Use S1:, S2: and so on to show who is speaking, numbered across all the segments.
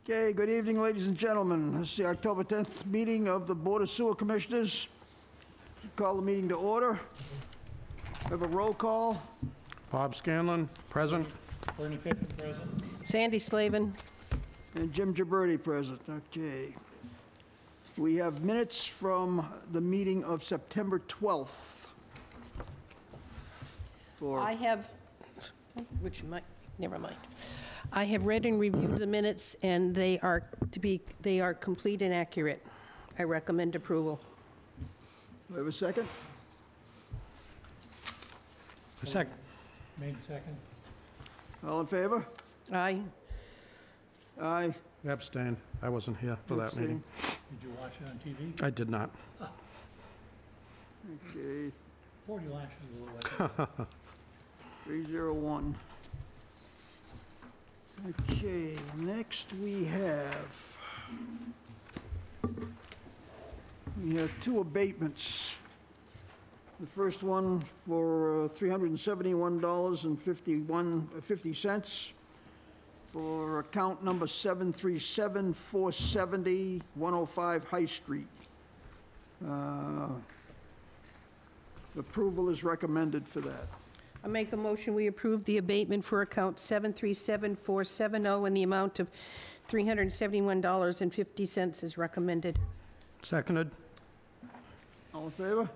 S1: Okay, good evening, ladies and gentlemen. This is the October 10th meeting of the Board of Sewer Commissioners. Call the meeting to order. We have a roll call.
S2: Bob Scanlon, present.
S3: Bernie Pippen, present.
S4: Sandy Slavin.
S1: And Jim Gibberti present. Okay. We have minutes from the meeting of September 12th.
S4: I have, never mind. I have read and reviewed the minutes, and they are complete and accurate. I recommend approval.
S1: Do we have a second?
S2: A second.
S3: Made second.
S1: All in favor?
S4: Aye.
S1: Aye.
S2: Abstain. I wasn't here for that meeting.
S1: Abstain.
S3: Did you watch it on TV?
S2: I did not.
S1: Okay,
S3: 40 lashes a little bit.
S1: 301. Okay, next we have two abatements. The first one for $371.50 for account number 737-470, 105 High Street. Approval is recommended for that.
S4: I make a motion, we approve the abatement for account 737-470 in the amount of $371.50 is recommended.
S2: Seconded.
S1: All in favor?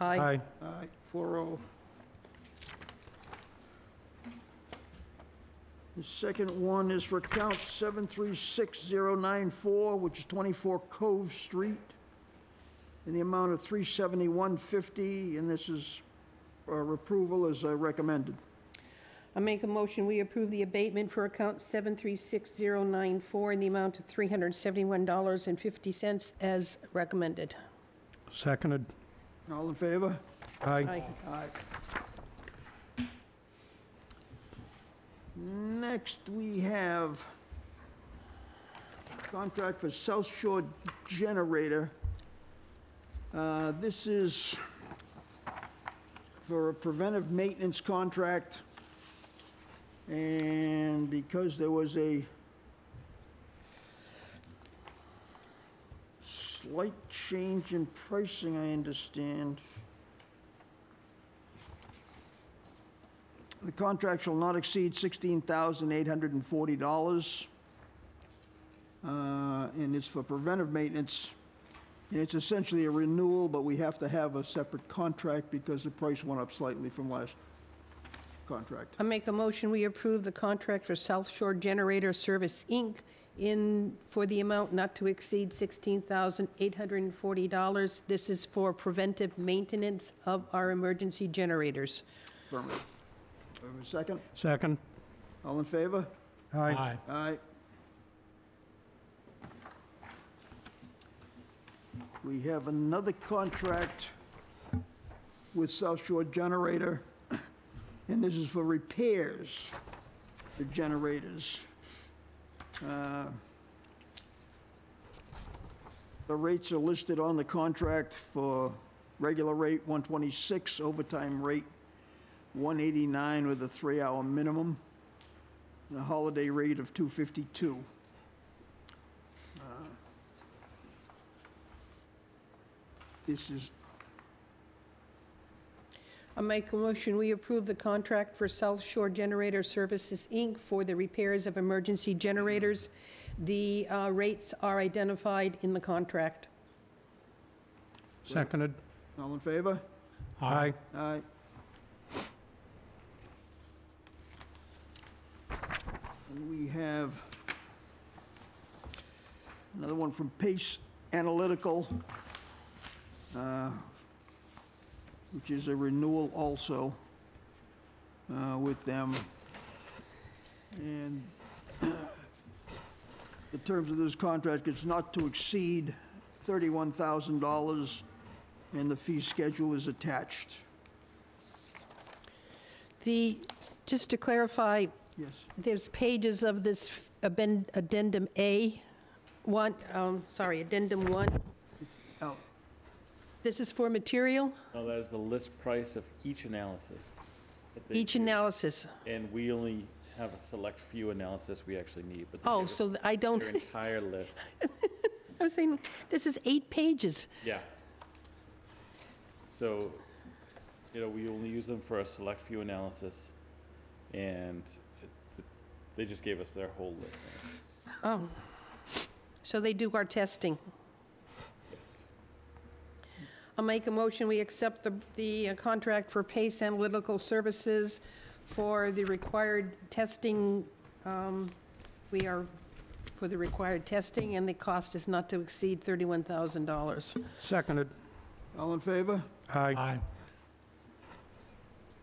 S4: Aye.
S1: Aye, 4-0. The second one is for account 736094, which is 24 Cove Street, in the amount of $371.50, and this is, approval is recommended.
S4: I make a motion, we approve the abatement for account 736094 in the amount of $371.50 as recommended.
S2: Seconded.
S1: All in favor?
S2: Aye.
S1: Aye. Next, we have contract for South Shore Generator. This is for a preventive maintenance contract, and because there was a slight change in pricing, I understand, the contract shall not exceed $16,840, and it's for preventive maintenance. And it's essentially a renewal, but we have to have a separate contract because the price went up slightly from last contract.
S4: I make a motion, we approve the contract for South Shore Generator Service, Inc. For the amount not to exceed $16,840. This is for preventive maintenance of our emergency generators.
S1: Affirmative. Have a second?
S2: Second.
S1: All in favor?
S2: Aye.
S1: Aye. We have another contract with South Shore Generator, and this is for repairs for generators. The rates are listed on the contract for regular rate 126, overtime rate 189 with a 3-hour minimum, and a holiday rate of 252. This is,
S4: I make a motion, we approve the contract for South Shore Generator Services, Inc. for the repairs of emergency generators. The rates are identified in the contract.
S2: Seconded.
S1: all in favor?
S2: Aye.
S1: Aye. And we have another one from Pace Analytical, which is a renewal also with them. And the terms of this contract is not to exceed $31,000, and the fee schedule is attached.
S4: Just to clarify,
S1: Yes.
S4: there's pages of this addendum addendum 1.
S1: Oh,
S4: This is for material,
S5: No, that is the list price of each analysis. that they
S4: each
S5: do.
S4: analysis.
S5: And we only have a select few analysis we actually need, but they
S4: Oh,
S5: gave us
S4: so I don't,
S5: their entire list.
S4: I was saying, this is 8 pages.
S5: Yeah. So, we only use them for a select few analysis, and they just gave us their whole list.
S4: Oh, so they do our testing.
S5: Yes.
S4: I'll make a motion, we accept the contract for PACE Analytical Services for the required testing. We are for the required testing, and the cost is not to exceed $31,000.
S2: Seconded.
S1: All in favor?
S2: Aye.
S3: Aye.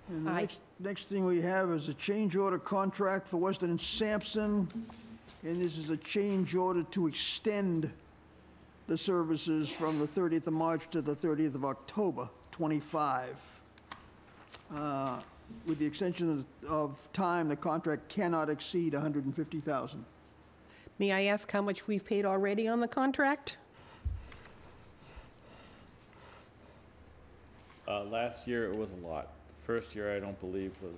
S1: And the
S4: Aye.
S1: next thing we have is a change order contract for Weston and Sampson, and this is a change order to extend the services from the 30th of March to the 30th of October 25. With the extension of time, the contract cannot exceed $150,000.
S4: May I ask how much we've paid already on the contract?
S5: Last year, it was a lot. The first year, I don't believe was,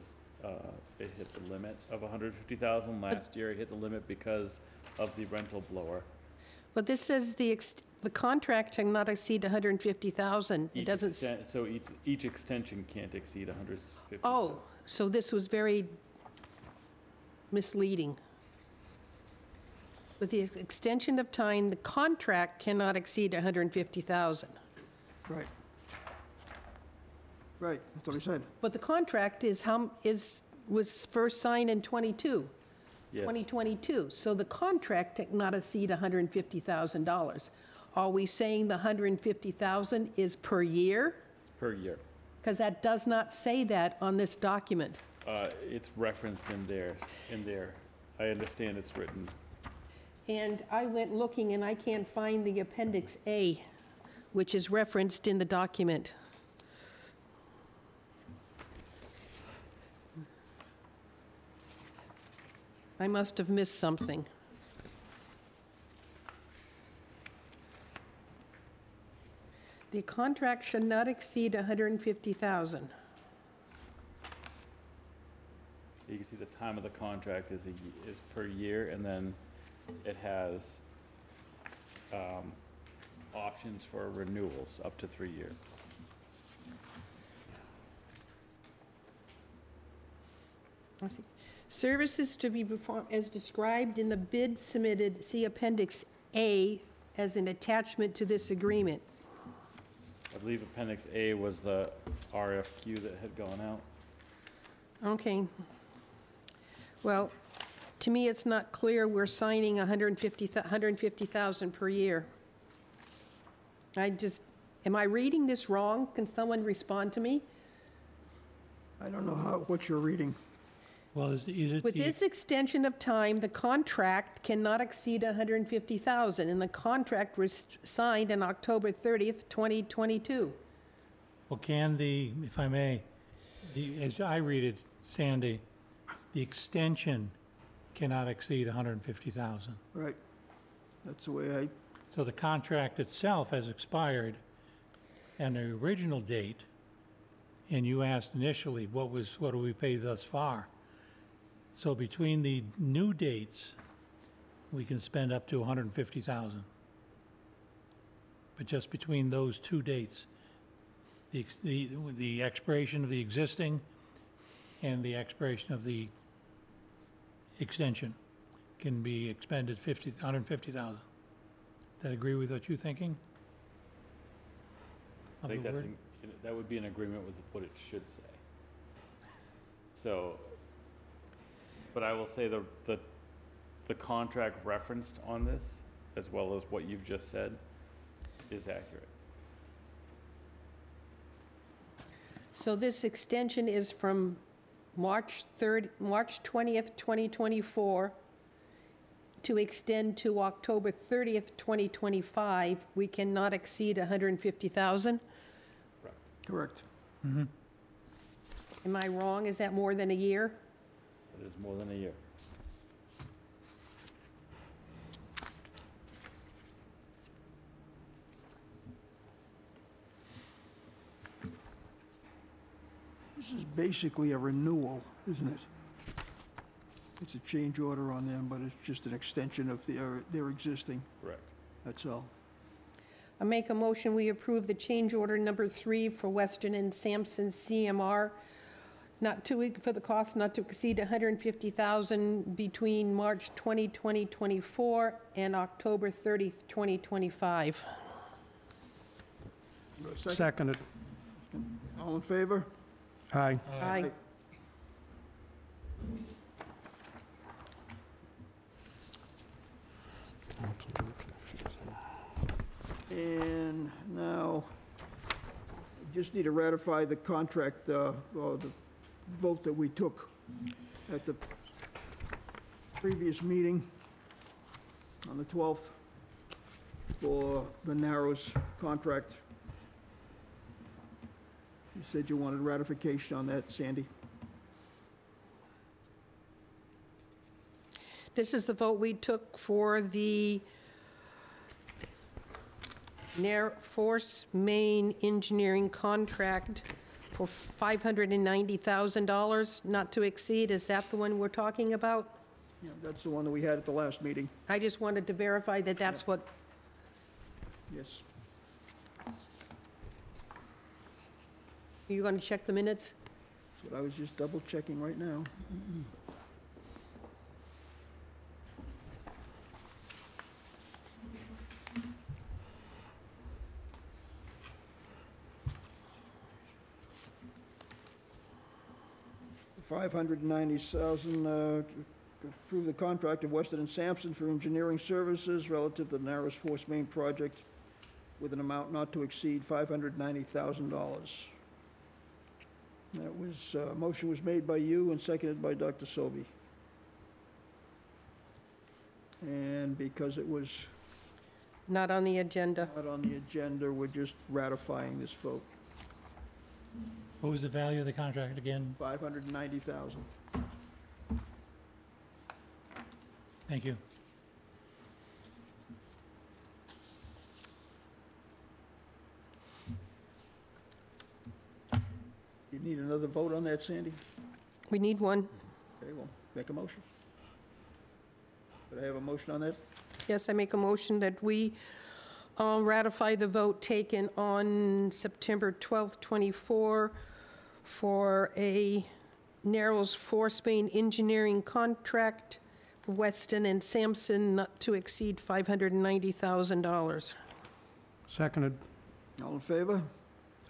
S5: it hit the limit of 150,000. Last year, it hit the limit because of the rental blower.
S4: But this says the contract cannot exceed $150,000. It
S5: Each
S4: doesn't,
S5: So each extension can't exceed 150.
S4: oh, so this was very misleading. With the extension of time, the contract cannot exceed $150,000.
S1: Right. Right, that's what I said.
S4: But the contract was first signed in 22,
S5: Yes.
S4: 2022. So the contract cannot exceed $150,000. Are we saying the $150,000 is per year?
S5: Per year.
S4: Because that does not say that on this document.
S5: It's referenced in there. I understand it's written.
S4: And I went looking, and I can't find the Appendix A, which is referenced in the document. I must have missed something. The contract should not exceed $150,000.
S5: You can see the time of the contract is per year, and then it has options for renewals up to 3 years.
S4: I see. Services to be performed as described in the bid submitted, see Appendix A as an attachment to this agreement.
S5: I believe Appendix A was the RFQ that had gone out.
S4: Okay. Well, to me, it's not clear we're signing $150,000 per year. Am I reading this wrong? Can someone respond to me?
S1: I don't know what you're reading.
S3: Well, is it?
S4: With this extension of time, the contract cannot exceed $150,000, and the contract was signed on October 30th, 2022.
S3: Well, if I may, as I read it, Sandy, the extension cannot exceed $150,000.
S1: Right. That's the way
S3: So the contract itself has expired, and the original date, and you asked initially, what do we pay thus far? So between the new dates, we can spend up to $150,000. But just between those two dates, the expiration of the existing and the expiration of the extension can be expended $150,000. That agree with what you're thinking?
S5: I think that would be in agreement with what it should say. So, but I will say the contract referenced on this, as well as what you've just said, is accurate.
S4: So this extension is from March 20th, 2024, to extend to October 30th, 2025. We cannot exceed $150,000.
S1: Correct.
S4: Am I wrong? Is that more than a year?
S5: It is more than a year.
S1: This is basically a renewal, isn't it? It's a change order on them, but it's just an extension of their existing,
S5: Correct.
S1: that's all.
S4: I make a motion, we approve the change order number 3 for Weston and Sampson CMR, for the cost not to exceed $150,000 between March 20, 2024 and October 30, 2025.
S2: Seconded.
S1: All in favor?
S2: Aye.
S4: Aye.
S1: And now, just need to ratify the contract, or the vote that we took at the previous meeting on the 12th for the Narrows contract. You said you wanted ratification on that, Sandy?
S4: This is the vote we took for the Force Main Engineering contract for $590,000, not to exceed. Is that the one we're talking about?
S1: Yeah, that's the one that we had at the last meeting,
S4: I just wanted to verify that that's what,
S1: yes.
S4: you're going to check the minutes?
S1: That's what I was just double checking right now. $590,000, to approve the contract of Weston and Sampson for engineering services relative to the Narrows Force Main project with an amount not to exceed $590,000. That was, motion was made by you and seconded by Dr. Sobey. And because it was
S4: Not on the agenda.
S1: not on the agenda, we're just ratifying this vote.
S3: What was the value of the contract again?
S1: $590,000.
S3: Thank you.
S1: You need another vote on that, Sandy?
S4: We need one.
S1: Okay, well, make a motion. Could I have a motion on that?
S4: Yes, I make a motion that we ratify the vote taken on September 12th, 24 for a Narrows Force Main Engineering contract for Weston and Sampson not to exceed $590,000.
S2: Seconded.
S1: All in favor?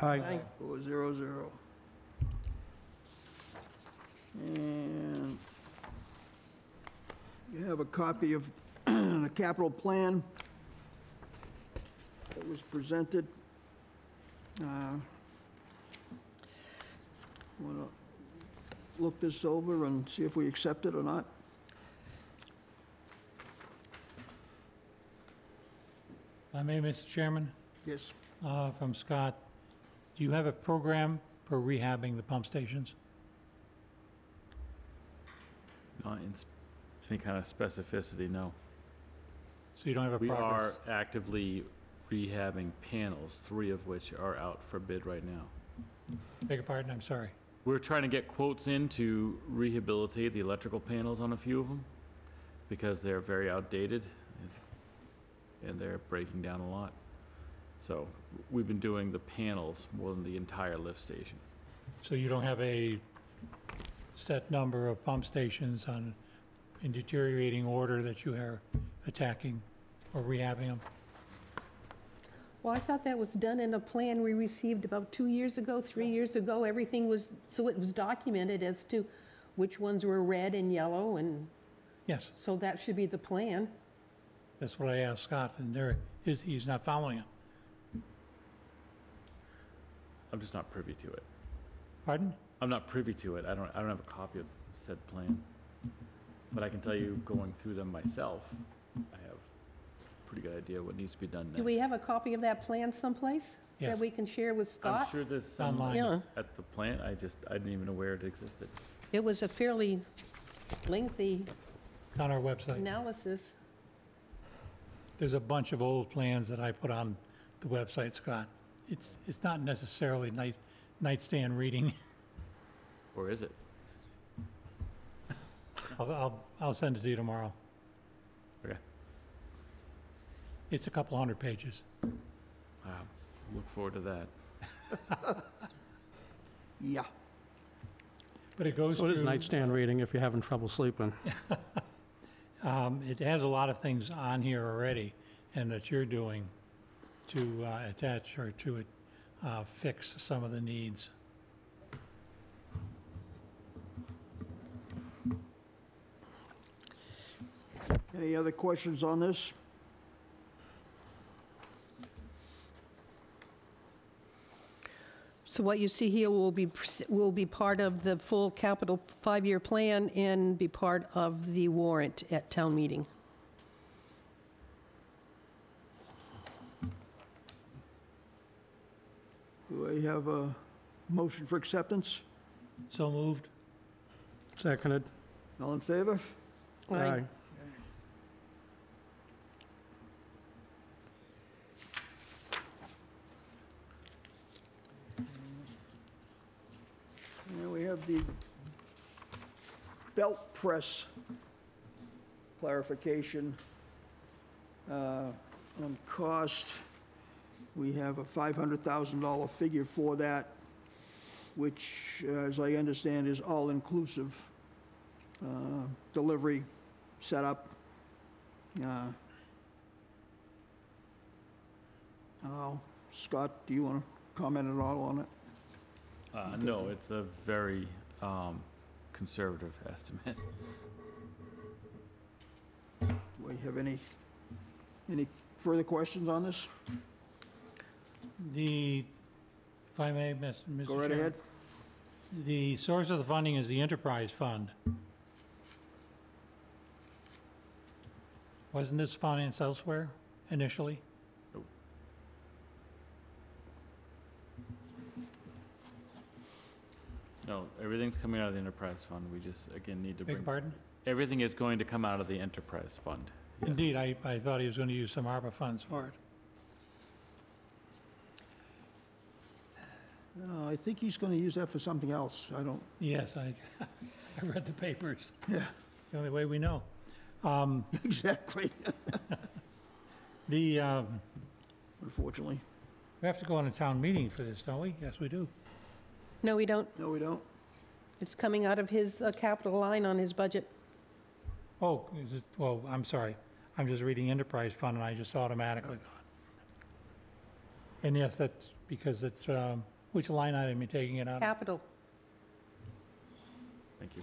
S2: Aye.
S1: 400. And you have a copy of the capital plan that was presented. Want to look this over and see if we accept it or not?
S3: If I may, Mr. Chairman,
S1: Yes.
S3: from Scott, do you have a program for rehabbing the pump stations?
S5: Not in any kind of specificity, no.
S3: So you don't have a
S5: We are
S3: progress?
S5: actively rehabbing panels, 3 of which are out for bid right now.
S3: Beg your pardon, I'm sorry.
S5: We're trying to get quotes in to rehabilitate the electrical panels on a few of them because they're very outdated and they're breaking down a lot. So we've been doing the panels more than the entire lift station.
S3: So you don't have a set number of pump stations in deteriorating order that you are attacking or rehabbing them?
S4: Well, I thought that was done in a plan we received about 2 years ago, 3 years ago. Everything was, so it was documented as to which ones were red and yellow, and
S3: Yes,
S4: so that should be the plan.
S3: that's what I asked Scott, and he's not following it.
S5: I'm just not privy to it.
S3: Pardon?
S5: I'm not privy to it. I don't have a copy of said plan. But I can tell you, going through them myself, I have a pretty good idea what needs to be done next.
S4: Do we have a copy of that plan someplace
S3: Yes.
S4: that we can share with
S5: I'm
S4: Scott?
S5: sure there's some
S3: Online.
S4: Yeah,
S5: at the plant. I didn't even know where it existed.
S4: it was a fairly lengthy
S3: It's on our website.
S4: analysis.
S3: There's a bunch of old plans that I put on the website, Scott. It's not necessarily nightstand reading.
S5: Or is it?
S3: I'll send it to you tomorrow.
S5: Okay.
S3: It's a couple hundred pages.
S5: Look forward to that.
S1: Yeah.
S3: But it goes
S2: So it is
S3: through,
S2: nightstand reading if you're having trouble sleeping.
S3: it has a lot of things on here already, and that you're doing to attach or to fix some of the needs.
S1: Any other questions on this?
S4: So what you see here will be part of the full capital five-year plan and be part of the warrant at town meeting.
S1: Do I have a motion for acceptance?
S3: So moved?
S2: Seconded.
S1: All in favor?
S2: Aye.
S1: And we have the belt press clarification on cost. We have a $500,000 figure for that, which, as I understand, is all-inclusive. Delivery, setup. I don't know. Scott, do you want to comment at all on it?
S5: No, it's a very conservative estimate.
S1: Do we have any further questions on this?
S3: If I may, Mr.
S1: Go right
S3: Chairman.
S1: ahead.
S3: The source of the funding is the enterprise fund. Wasn't this financed elsewhere initially?
S5: No, everything's coming out of the enterprise fund. We just, again, need to
S3: Beg
S5: bring,
S3: your pardon?
S5: everything is going to come out of the enterprise fund. Yes.
S3: Indeed, I thought he was going to use some ARPA funds for it.
S1: No, I think he's going to use that for something else. I don't,
S3: Yes, I read the papers.
S1: yeah,
S3: The only way we know.
S1: exactly,
S3: We
S1: unfortunately.
S3: have to go on a town meeting for this, don't we? Yes, we do.
S4: No, we don't.
S1: No, we don't.
S4: It's coming out of his capital line on his budget.
S3: Oh, is it, well, I'm sorry. I'm just reading enterprise fund and I just automatically thought. And yes, that's because it's, which line item are you taking it out of?
S4: Capital.
S5: Thank you.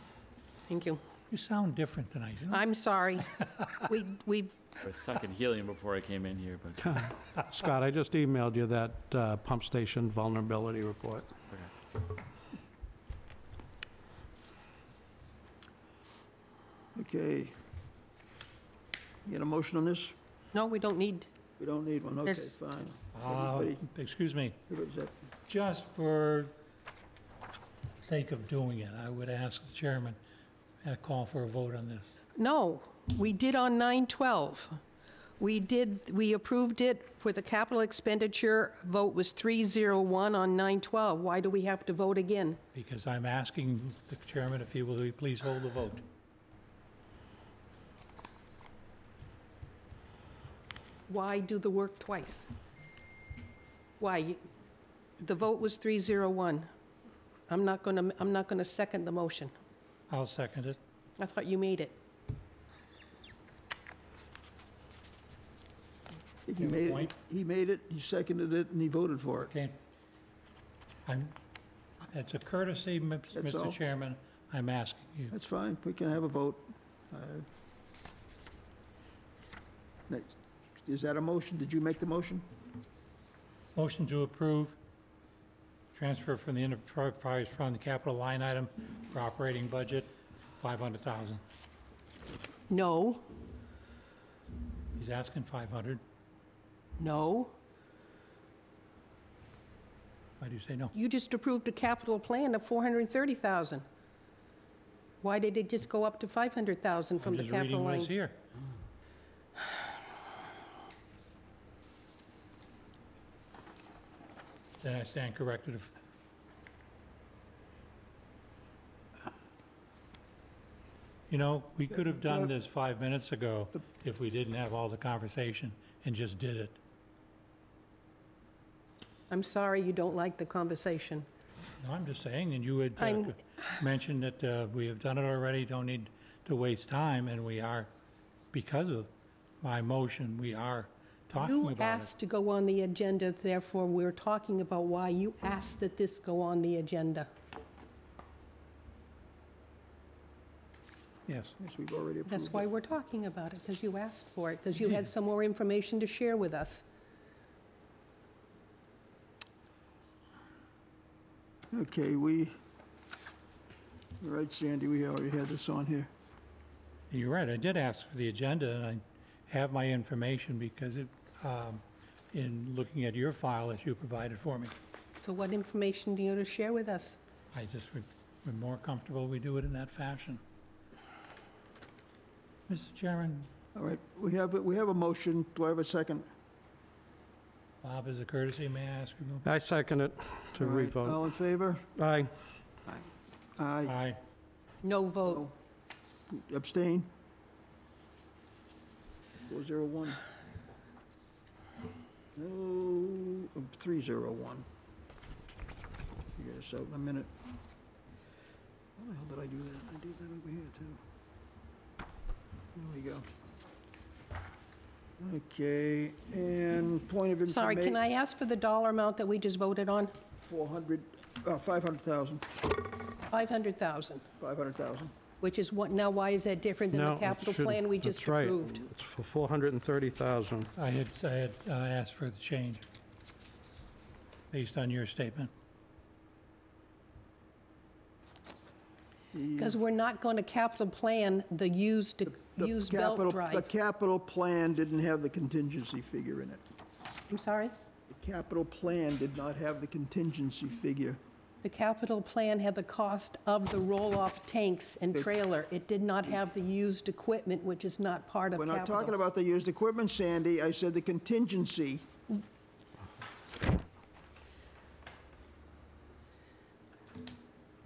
S4: Thank you.
S3: You sound different tonight, you know?
S4: I'm sorry. We
S5: I was sucking helium before I came in here, but
S2: Scott, I just emailed you that pump station vulnerability report.
S1: Okay. You get a motion on this?
S4: No, we don't need,
S1: We don't need one, okay,
S4: There's-
S1: fine. Everybody-
S3: Excuse me,
S1: everybody's at-
S3: just for sake of doing it, I would ask the chairman, call for a vote on this.
S4: no, we did on 9/12. We approved it for the capital expenditure. Vote was 301 on 9/12. Why do we have to vote again?
S3: Because I'm asking the chairman if he will please hold the vote.
S4: Why do the work twice? Why? The vote was 301. I'm not going to second the motion.
S3: I'll second it.
S4: I thought you made it.
S1: He made it, he made it, he seconded it, and he voted for it.
S3: Okay. It's a courtesy,
S1: That's all.
S3: Mr. Chairman, I'm asking you.
S1: That's fine, we can have a vote. Is that a motion? Did you make the motion?
S3: Motion to approve transfer from the enterprise fund capital line item for operating budget, 500,000.
S4: No,
S3: He's asking 500.
S4: no.
S3: Why do you say no?
S4: You just approved a capital plan of 430,000. Why did it just go up to 500,000 from
S3: I'm
S4: the
S3: just reading
S4: capital
S3: what is
S4: line?
S3: here. Then I stand corrected. You know, we could have done this 5 minutes ago if we didn't have all the conversation and just did it.
S4: I'm sorry you don't like the conversation.
S3: No, I'm just saying, and you had
S4: I'm-
S3: mentioned that we have done it already, don't need to waste time, and we are, because of my motion, we are talking
S4: You
S3: about it.
S4: asked to go on the agenda, therefore we're talking about why you asked that this go on the agenda.
S3: Yes.
S1: Yes, we've already approved
S4: That's
S1: it.
S4: why we're talking about it, because you asked for it, because you had some more information to share with us.
S1: Okay, you're right, Sandy, we already had this on here.
S3: You're right, I did ask for the agenda, and I have my information because it, in looking at your file that you provided for me,
S4: So what information do you want to share with us?
S3: I just would, we're more comfortable we do it in that fashion. Mr. Chairman,
S1: All right, we have a motion. Do I have a second?
S3: Bob, as a courtesy, may I ask you?
S2: I second it to
S1: All right,
S2: revote.
S1: All in favor?
S2: Aye.
S1: Aye.
S3: Aye.
S4: No vote.
S1: Abstain? 401. No, 301. Figure this out in a minute. How the hell did I do that? I did that over here, too. There we go. Okay, and point of information.
S4: Sorry, can I ask for the dollar amount that we just voted on?
S1: 500,000,
S4: 500,000,
S1: 500,000.
S4: which is what, now why is that different than
S2: No,
S4: the
S2: it
S4: capital
S2: shouldn't.
S4: plan we just
S2: That's right.
S4: approved?
S2: It's for 430,000.
S3: I had asked for the change based on your statement.
S4: Because we're not going to capital plan the used belt
S1: The
S4: drive.
S1: capital plan didn't have the contingency figure in it.
S4: I'm sorry?
S1: The capital plan did not have the contingency figure.
S4: The capital plan had the cost of the roll-off tanks and trailer. It did not have the used equipment, which is not part of
S1: We're
S4: capital.
S1: not talking about the used equipment, Sandy. I said the contingency.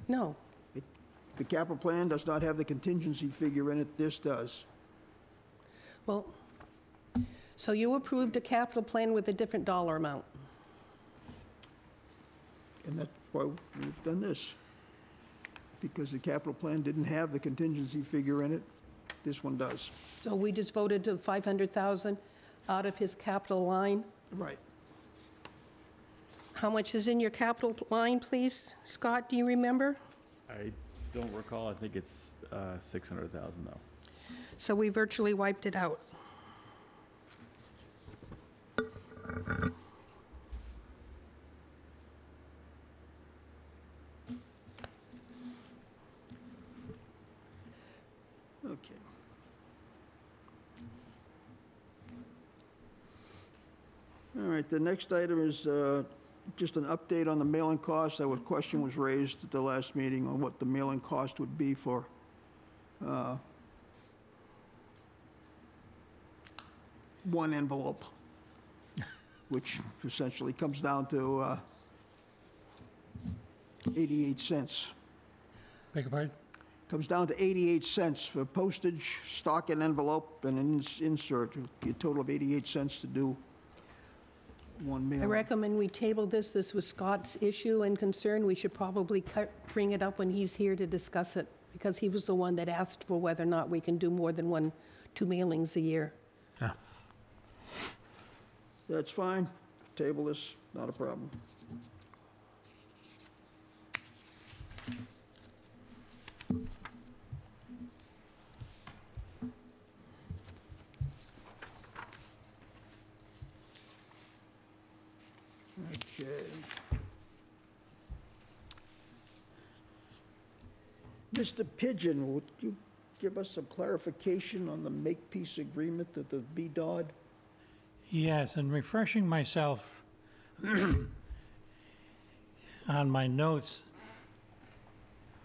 S4: No.
S1: The capital plan does not have the contingency figure in it. This does.
S4: Well, so you approved a capital plan with a different dollar amount.
S1: And that's why we've done this. Because the capital plan didn't have the contingency figure in it. This one does.
S4: So we just voted to 500,000 out of his capital line.
S1: Right.
S4: How much is in your capital line, please? Scott, do you remember?
S5: I don't recall, I think it's 600,000 though.
S4: So we virtually wiped it out.
S1: Okay. All right, the next item is just an update on the mailing cost. That question was raised at the last meeting on what the mailing cost would be for one envelope, which essentially comes down to 88 cents.
S3: Beg your pardon?
S1: Comes down to 88 cents for postage, stock and envelope, and an insert. A total of 88 cents to do one
S4: I
S1: mailing.
S4: recommend we table this. This was Scott's issue and concern. We should probably bring it up when he's here to discuss it, because he was the one that asked for whether or not we can do more than two mailings a year.
S1: That's fine. Table this, not a problem. Okay. Mr. Pigeon, would you give us some clarification on the Makepeace agreement that the BDOD?
S3: Yes, and refreshing myself on my notes,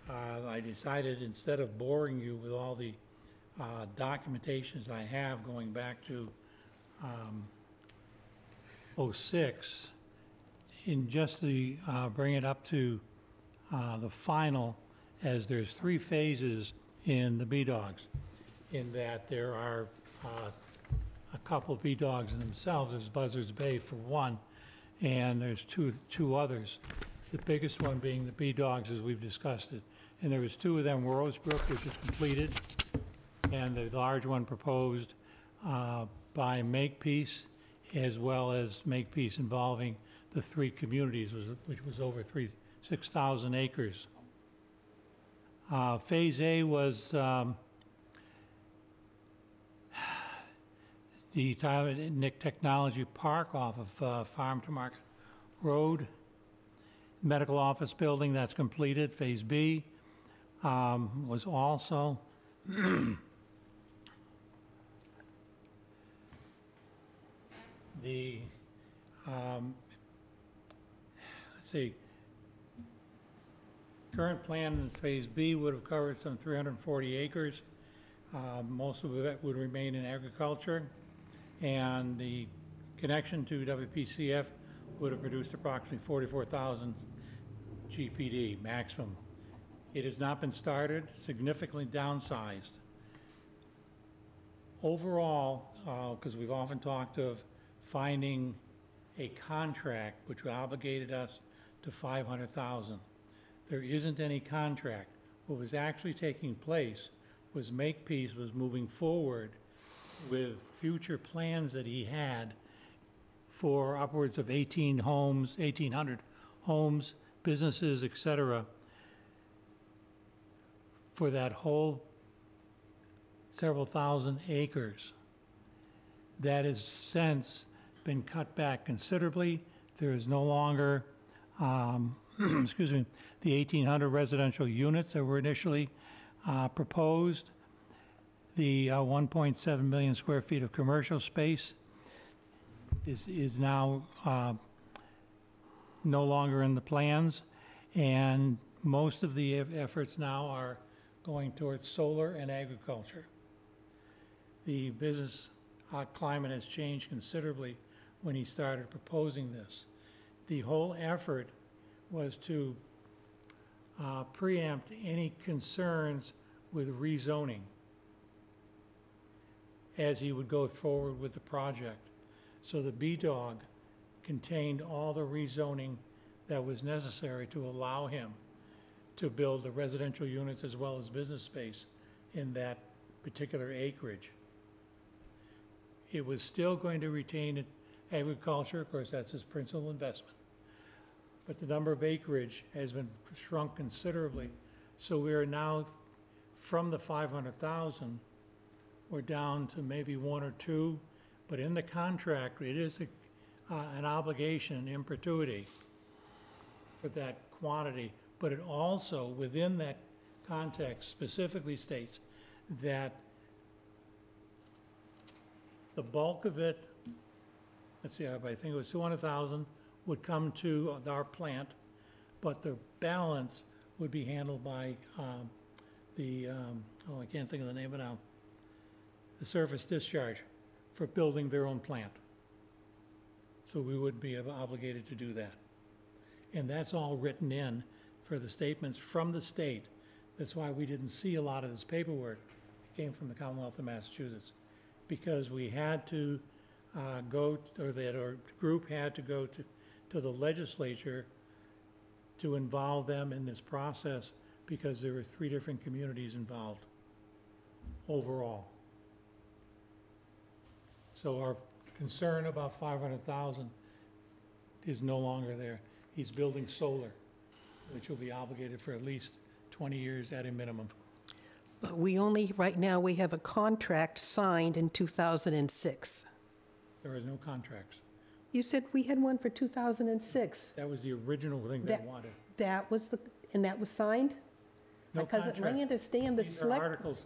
S3: I decided instead of boring you with all the documentations I have going back to '06, in just the, bring it up to the final, as there's 3 phases in the B-Dogs, in that there are a couple B-Dogs in themselves. There's Buzzards Bay for one, and there's two others. The biggest one being the B-Dogs, as we've discussed it. And there was two of them, Rosebrook, which is completed, and the large one proposed by Makepeace, as well as Makepeace involving the three communities, which was over 6,000 acres. Phase A was the Tyler Nick Technology Park off of Farm to Market Road. Medical office building, that's completed. Phase B was also the, let's see, current plan in Phase B would have covered some 340 acres. Most of it would remain in agriculture, and the connection to WPCF would have produced approximately 44,000 GPD maximum. It has not been started, significantly downsized. Overall, because we've often talked of finding a contract which obligated us to 500,000. There isn't any contract. What was actually taking place was Makepeace was moving forward with future plans that he had for upwards of 1,800 homes, businesses, et cetera, for that whole several thousand acres. That has since been cut back considerably. There is no longer, excuse me, the 1,800 residential units that were initially proposed. The 1.7 million square feet of commercial space is now no longer in the plans, and most of the efforts now are going towards solar and agriculture. The business climate has changed considerably when he started proposing this. The whole effort was to preempt any concerns with rezoning as he would go forward with the project. So the B-Dog contained all the rezoning that was necessary to allow him to build the residential units as well as business space in that particular acreage. It was still going to retain agriculture, of course that's his principal investment, but the number of acreage has been shrunk considerably. So we are now, from the 500,000, we're down to maybe one or two, but in the contract, it is an obligation in perpetuity for that quantity, but it also, within that context, specifically states that the bulk of it, let's see, I think it was 200,000, would come to our plant, but the balance would be handled by I can't think of the name of it now, the surface discharge for building their own plant. So we would be obligated to do that. And that's all written in for the statements from the state. That's why we didn't see a lot of this paperwork. It came from the Commonwealth of Massachusetts, because we had to our group had to go to the legislature to involve them in this process, because there were 3 different communities involved overall. So our concern about 500,000 is no longer there. He's building solar, which will be obligated for at least 20 years at a minimum.
S4: But right now, we have a contract signed in 2006.
S3: There is no contracts.
S4: You said we had one for 2006.
S3: That was the original thing they wanted.
S4: That was and that was signed?
S3: No
S4: Because
S3: contract.
S4: I understand the
S3: These are articles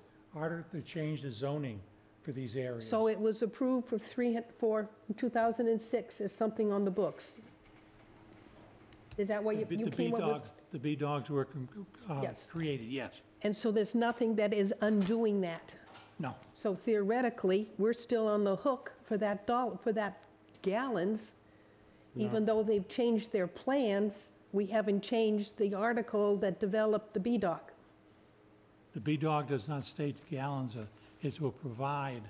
S3: to change the zoning for these areas.
S4: So it was approved for 2006 as something on the books. Is that what you came up with?
S3: The B-Dogs were
S4: Yes.
S3: created, yes.
S4: And so there's nothing that is undoing that.
S3: No,
S4: So theoretically, we're still on the hook for that gallons, even though they've changed their plans. We haven't changed the article that developed the B-Doc.
S3: The B-Dog does not state gallons, it will provide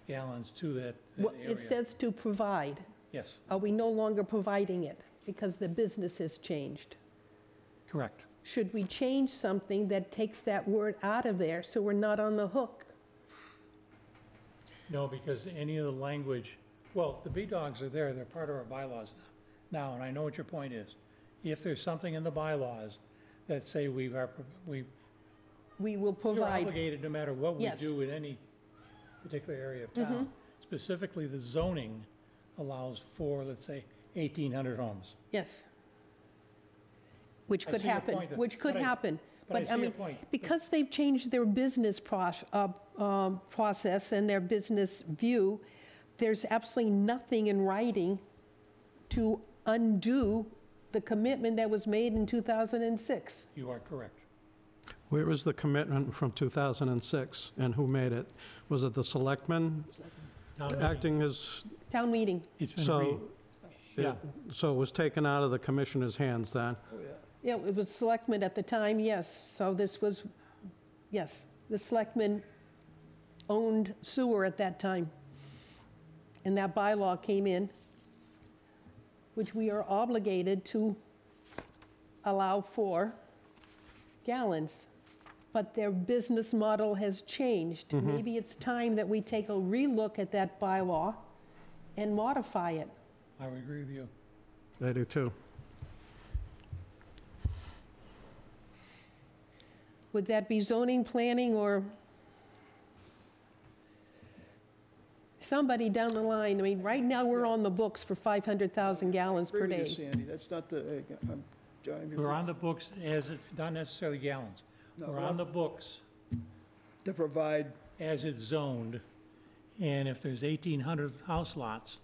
S3: gallons to that
S4: Well,
S3: area.
S4: it says to provide.
S3: Yes,
S4: Are we no longer providing it because the business has changed?
S3: correct.
S4: Should we change something that takes that word out of there so we're not on the hook?
S3: No, because any of the language, well, the B-Dogs are there, they're part of our bylaws now, and I know what your point is. If there's something in the bylaws that say
S4: We will
S3: you're
S4: provide.
S3: obligated no matter what we
S4: Yes.
S3: do in any particular area of town. Specifically, the zoning allows for, let's say, 1,800 homes.
S4: Yes. Which
S3: I
S4: could
S3: see your
S4: happen,
S3: point,
S4: which could
S3: but I-
S4: happen.
S3: but I
S4: But
S3: see
S4: I
S3: your
S4: mean,
S3: point.
S4: because they've changed their business process and their business view, there's absolutely nothing in writing to undo the commitment that was made in 2006.
S3: You are correct.
S2: Where is the commitment from 2006, and who made it? Was it the selectmen
S3: Town meeting.
S2: acting as,
S4: Town meeting,
S3: It's been
S2: so,
S3: yeah,
S2: so it was taken out of the commissioner's hands then?
S4: yeah, it was selectmen at the time, yes. So this was, yes, the selectmen owned sewer at that time. And that bylaw came in, which we are obligated to allow for gallons. But their business model has changed. Maybe it's time that we take a relook at that bylaw and modify it.
S3: I would agree with you.
S2: They do too.
S4: Would that be zoning, planning, or somebody down the line? I mean, right now, we're on the books for 500,000 gallons per
S1: Agree with
S4: day.
S1: you, Sandy, that's not the, John, you're
S3: We're on the books as, not necessarily gallons.
S1: No,
S3: We're
S1: but
S3: on the books
S1: to provide,
S3: as it's zoned, and if there's 1,800 house lots,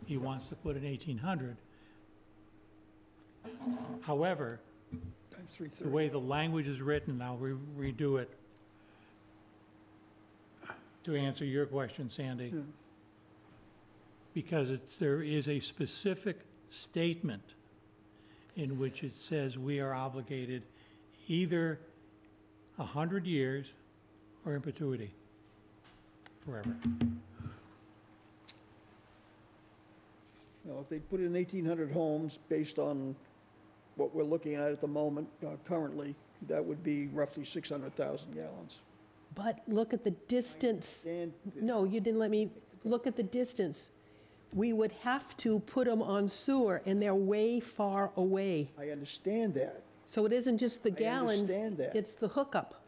S3: he wants to put in 1,800. However,
S1: times
S3: the
S1: 330.
S3: way the language is written, I'll redo it to answer your question, Sandy.
S1: Yeah.
S3: Because there is a specific statement in which it says we are obligated either 100 years or in perpetuity, forever.
S1: Now, if they put in 1,800 homes based on what we're looking at the moment, currently, that would be roughly 600,000 gallons.
S4: But look at the distance.
S1: And
S4: No, you didn't let me, look at the distance. We would have to put them on sewer, and they're way far away.
S1: I understand that.
S4: So it isn't just the
S1: I
S4: gallons.
S1: understand that.
S4: It's the hookup.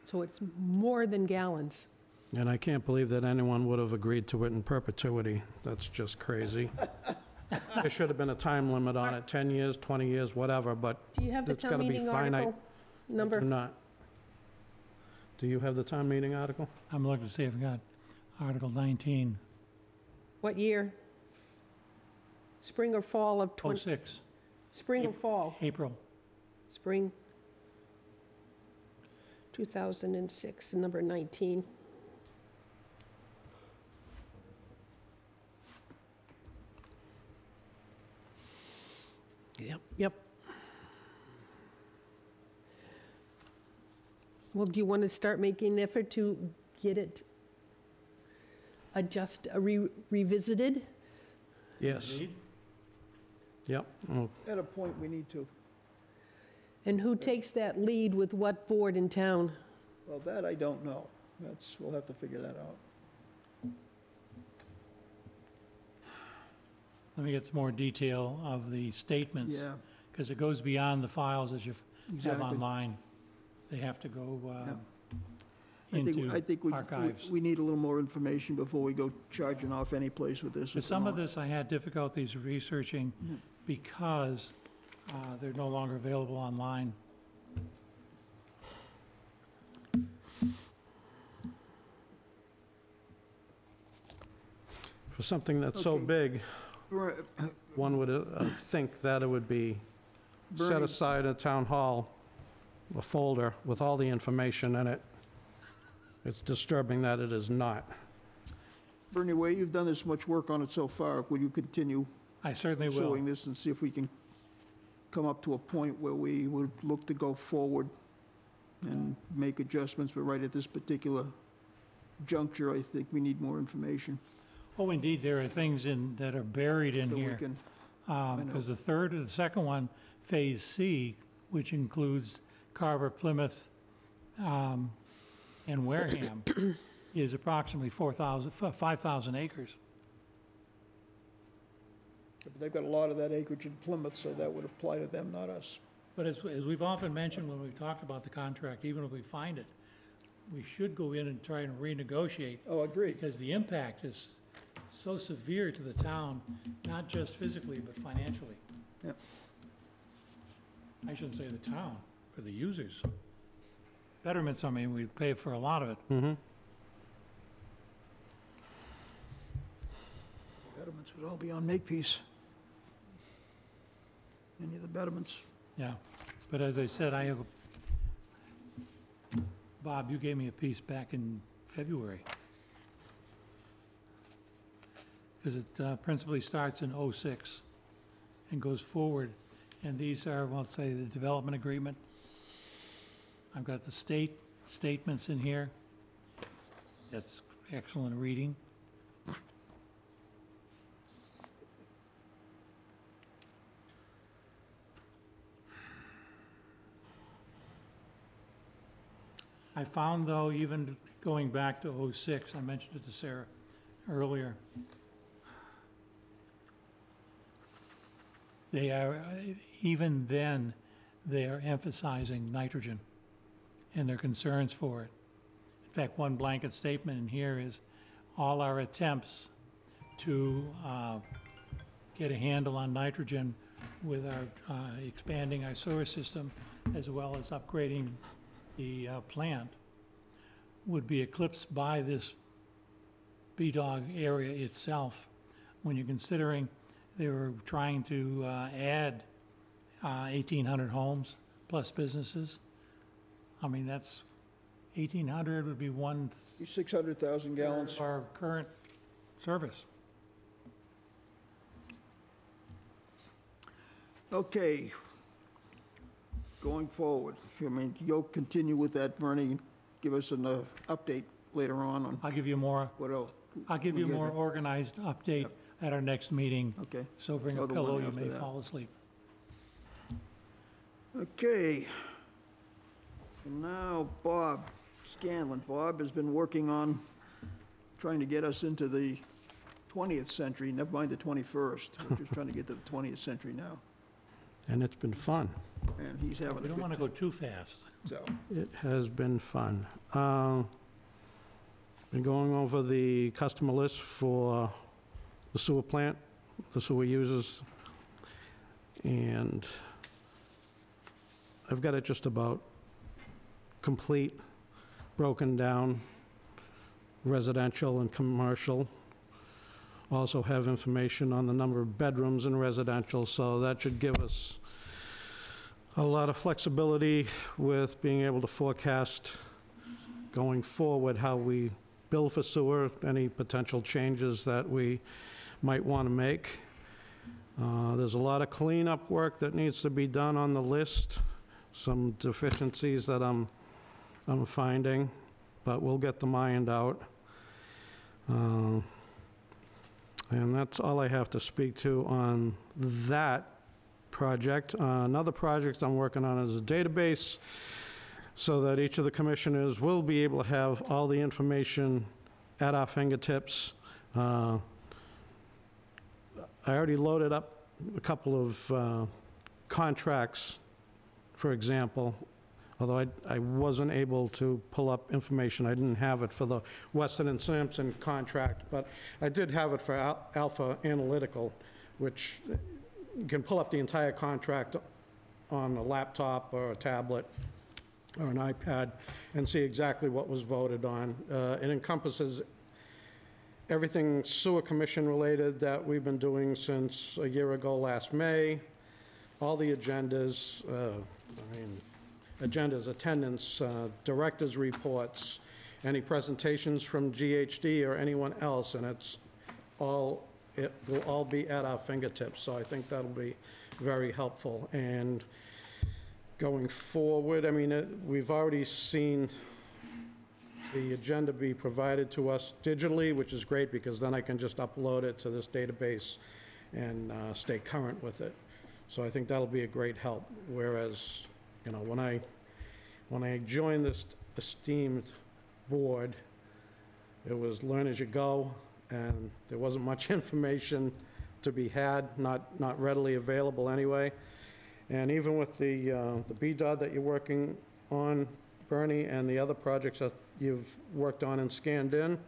S4: So it's more than gallons.
S2: And I can't believe that anyone would have agreed to it in perpetuity. That's just crazy. There should have been a time limit on it, 10 years, 20 years, whatever, but
S4: Do you have the
S2: It's
S4: town
S2: gotta be
S4: meeting
S2: finite.
S4: article number?
S2: do not. Do you have the town meeting article?
S3: I'm looking to see if I got Article 19,
S4: What year? Spring or fall of 20,
S3: 06,
S4: spring or fall?
S3: April.
S4: Spring 2006, number 19. Yep. Well, do you want to start making an effort to get it revisited?
S2: Yes.
S3: Indeed.
S2: Yep. Oh,
S1: At a point, we need to.
S4: And who takes that lead with what board in town?
S1: Well, that I don't know. We'll have to figure that out.
S3: Let me get some more detail of the statements.
S1: Yeah,
S3: Because it goes beyond the files that you have
S1: exactly.
S3: online. They have to go
S1: I
S3: into
S1: think
S3: archives.
S1: we need a little more information before we go charging off any place with this.
S3: But some of this I had difficulties researching because they're no longer available online.
S2: For something that's so
S1: Okay.
S2: big,
S1: Right,
S2: one would think that it would be set
S1: Bernie,
S2: aside at Town Hall, a folder with all the information in it. It's disturbing that it is not.
S1: Bernie, where you've done this much work on it so far, will you continue
S3: I certainly will.
S1: pursuing this and see if we can come up to a point where we would look to go forward and make adjustments, but right at this particular juncture, I think we need more information.
S3: Oh, indeed, there are things that are buried in
S1: So we
S3: here.
S1: can, know.
S3: Because the second one, Phase C, which includes Carver, Plymouth, and Wareham, is approximately 5,000 acres.
S1: but they've got a lot of that acreage in Plymouth, so that would apply to them, not us.
S3: But as we've often mentioned when we've talked about the contract, even if we find it, we should go in and try and renegotiate,
S1: Oh, agreed.
S3: because the impact is so severe to the town, not just physically, but financially.
S1: Yep.
S3: I shouldn't say the town, for the users. Betterments, I mean, we pay for a lot of it.
S2: Mm-hmm.
S1: Betterments would all be on Makepeace. Any of the betterments.
S3: Yeah, but as I said, Bob, you gave me a piece back in February. Because it principally starts in '06 and goes forward. And these are, let's say, the development agreement. I've got the statements in here. That's excellent reading. I found, though, even going back to '06, I mentioned it to Sarah earlier, they are, even then, they are emphasizing nitrogen and their concerns for it. In fact, one blanket statement in here is, all our attempts to get a handle on nitrogen with our expanding our sewer system, as well as upgrading the plant, would be eclipsed by this BDOG area itself. When you're considering they were trying to add 1,800 homes plus businesses. I mean, that's 1,800 would be
S1: 600,000 gallons.
S3: of our current service.
S1: Okay. Going forward, I mean, you'll continue with that, Bernie, give us an update later on
S3: I'll give you more.
S1: what else.
S3: I'll give you a
S1: we get
S3: more
S1: it.
S3: organized update at our next meeting.
S1: Okay,
S3: So bring
S1: Or
S3: a
S1: the one
S3: pillow, you
S1: after
S3: may
S1: that.
S3: fall asleep.
S1: okay. And now Bob Scanlon. Bob has been working on trying to get us into the 20th century, never mind the 21st. We're just trying to get to the 20th century now,
S2: And it's been fun.
S1: and he's having
S3: We
S1: a
S3: don't want
S1: good
S3: to
S1: time.
S3: go too fast.
S1: So,
S2: It has been fun. Been going over the customer list for the sewer plant, the sewer users, and I've got it just about complete, broken down, residential and commercial. Also have information on the number of bedrooms in residential, so that should give us a lot of flexibility with being able to forecast going forward how we bill for sewer, any potential changes that we might want to make. There's a lot of cleanup work that needs to be done on the list, some deficiencies that I'm finding, but we'll get them ironed out. And that's all I have to speak to on that project. Another project I'm working on is a database so that each of the commissioners will be able to have all the information at our fingertips. I already loaded up a couple of contracts, for example, although I wasn't able to pull up information. I didn't have it for the Weston and Sampson contract, but I did have it for Alpha Analytical, which you can pull up the entire contract on a laptop or a tablet or an iPad and see exactly what was voted on. It encompasses everything sewer commission related that we've been doing since a year ago last May, all the agendas, agendas, attendance, directors' reports, any presentations from GHD or anyone else, and it will all be at our fingertips. So I think that'll be very helpful. And going forward, I mean, we've already seen the agenda be provided to us digitally, which is great, because then I can just upload it to this database and stay current with it. So I think that'll be a great help. Whereas, you know, when I joined this esteemed board, it was learn as you go, and there wasn't much information to be had, not readily available anyway. And even with the BDOT that you're working on, Bernie, and the other projects that you've worked on and scanned in,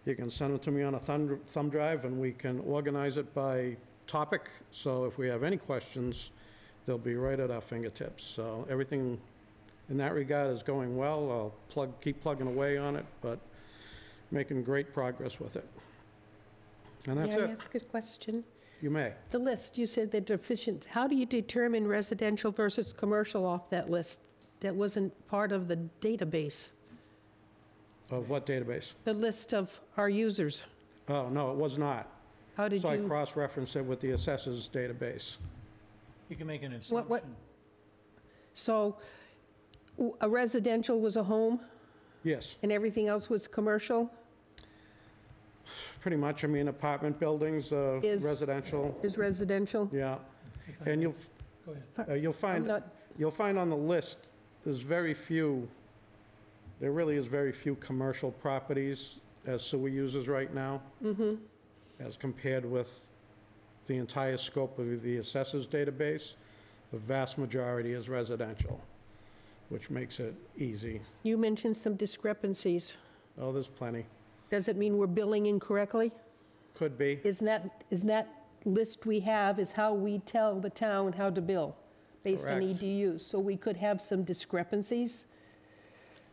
S2: you can send them to me on a thumb drive, and we can organize it by topic. So if we have any questions, they'll be right at our fingertips. So everything in that regard is going well. I'll keep plugging away on it, but making great progress with it. And that's
S4: May I
S2: it.
S4: ask a question?
S2: You may.
S4: The list, you said they're deficient. How do you determine residential versus commercial off that list? That wasn't part of the database,
S2: Of what database?
S4: the list of our users.
S2: Oh, no, it was not.
S4: How did
S2: So I
S4: you,
S2: cross-referenced it with the assessors database.
S3: You can make an
S4: What-
S3: assumption.
S4: so a residential was a home
S2: Yes,
S4: and everything else was commercial?
S2: pretty much. I mean, apartment buildings,
S4: Is-
S2: residential,
S4: Is residential?
S2: yeah.
S3: If I
S2: And
S3: may-
S2: you'll,
S3: Go ahead.
S2: you'll
S4: I'm
S2: find,
S4: not,
S2: you'll find on the list, there's very few, there really is very few commercial properties as sewer users right now, as compared with the entire scope of the assessors database. The vast majority is residential, which makes it easy.
S4: you mentioned some discrepancies.
S2: Oh, there's plenty.
S4: Does it mean we're billing incorrectly?
S2: Could be.
S4: Isn't that list we have is how we tell the town how to bill based on
S2: Correct.
S4: EDUs? So we could have some discrepancies?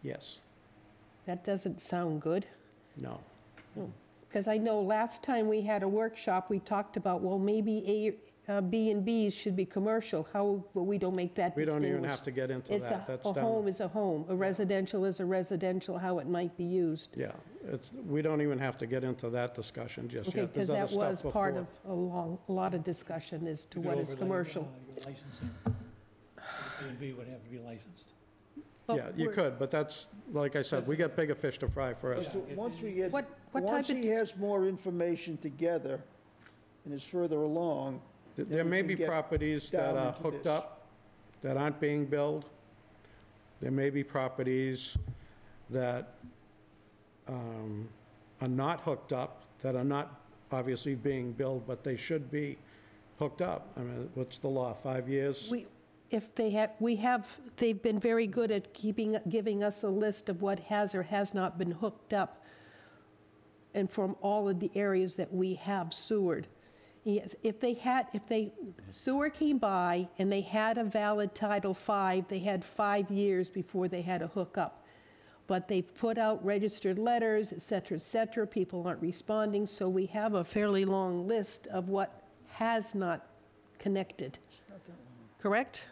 S2: Yes.
S4: That doesn't sound good.
S2: No.
S4: Because I know last time we had a workshop, we talked about, well, maybe B and Bs should be commercial. How, well, we don't make that
S2: We don't
S4: distinction.
S2: even have to get into
S4: It's
S2: that. That's
S4: a
S2: done.
S4: home is a home, a residential is a residential, how it might be used.
S2: Yeah, we don't even have to get into that discussion just
S4: Okay,
S2: yet.
S4: because
S2: There's
S4: that
S2: other
S4: was
S2: stuff
S4: part
S2: before.
S4: of a lot of discussion as to
S3: You could
S4: what is
S3: overlay,
S4: commercial.
S3: your licensing. A and B would have to be licensed.
S4: But
S2: Yeah, you
S4: we're-
S2: could, but that's, like I said, we got bigger fish to fry first.
S1: So once we get,
S4: What type
S1: once
S4: of
S1: he
S4: dis-
S1: has more information together and is further along,
S2: There
S1: we
S2: may
S1: can
S2: be
S1: get
S2: properties that
S1: down
S2: are
S1: into
S2: hooked
S1: this.
S2: up, that aren't being billed. There may be properties that are not hooked up, that are not obviously being billed, but they should be hooked up. I mean, what's the law, 5 years?
S4: They've been very good at giving us a list of what has or has not been hooked up, and from all of the areas that we have sewered. Yes, if sewer came by and they had a valid Title V, they had 5 years before they had to hook up. But they've put out registered letters, et cetera, people aren't responding, so we have a fairly long list of what has not connected. Correct?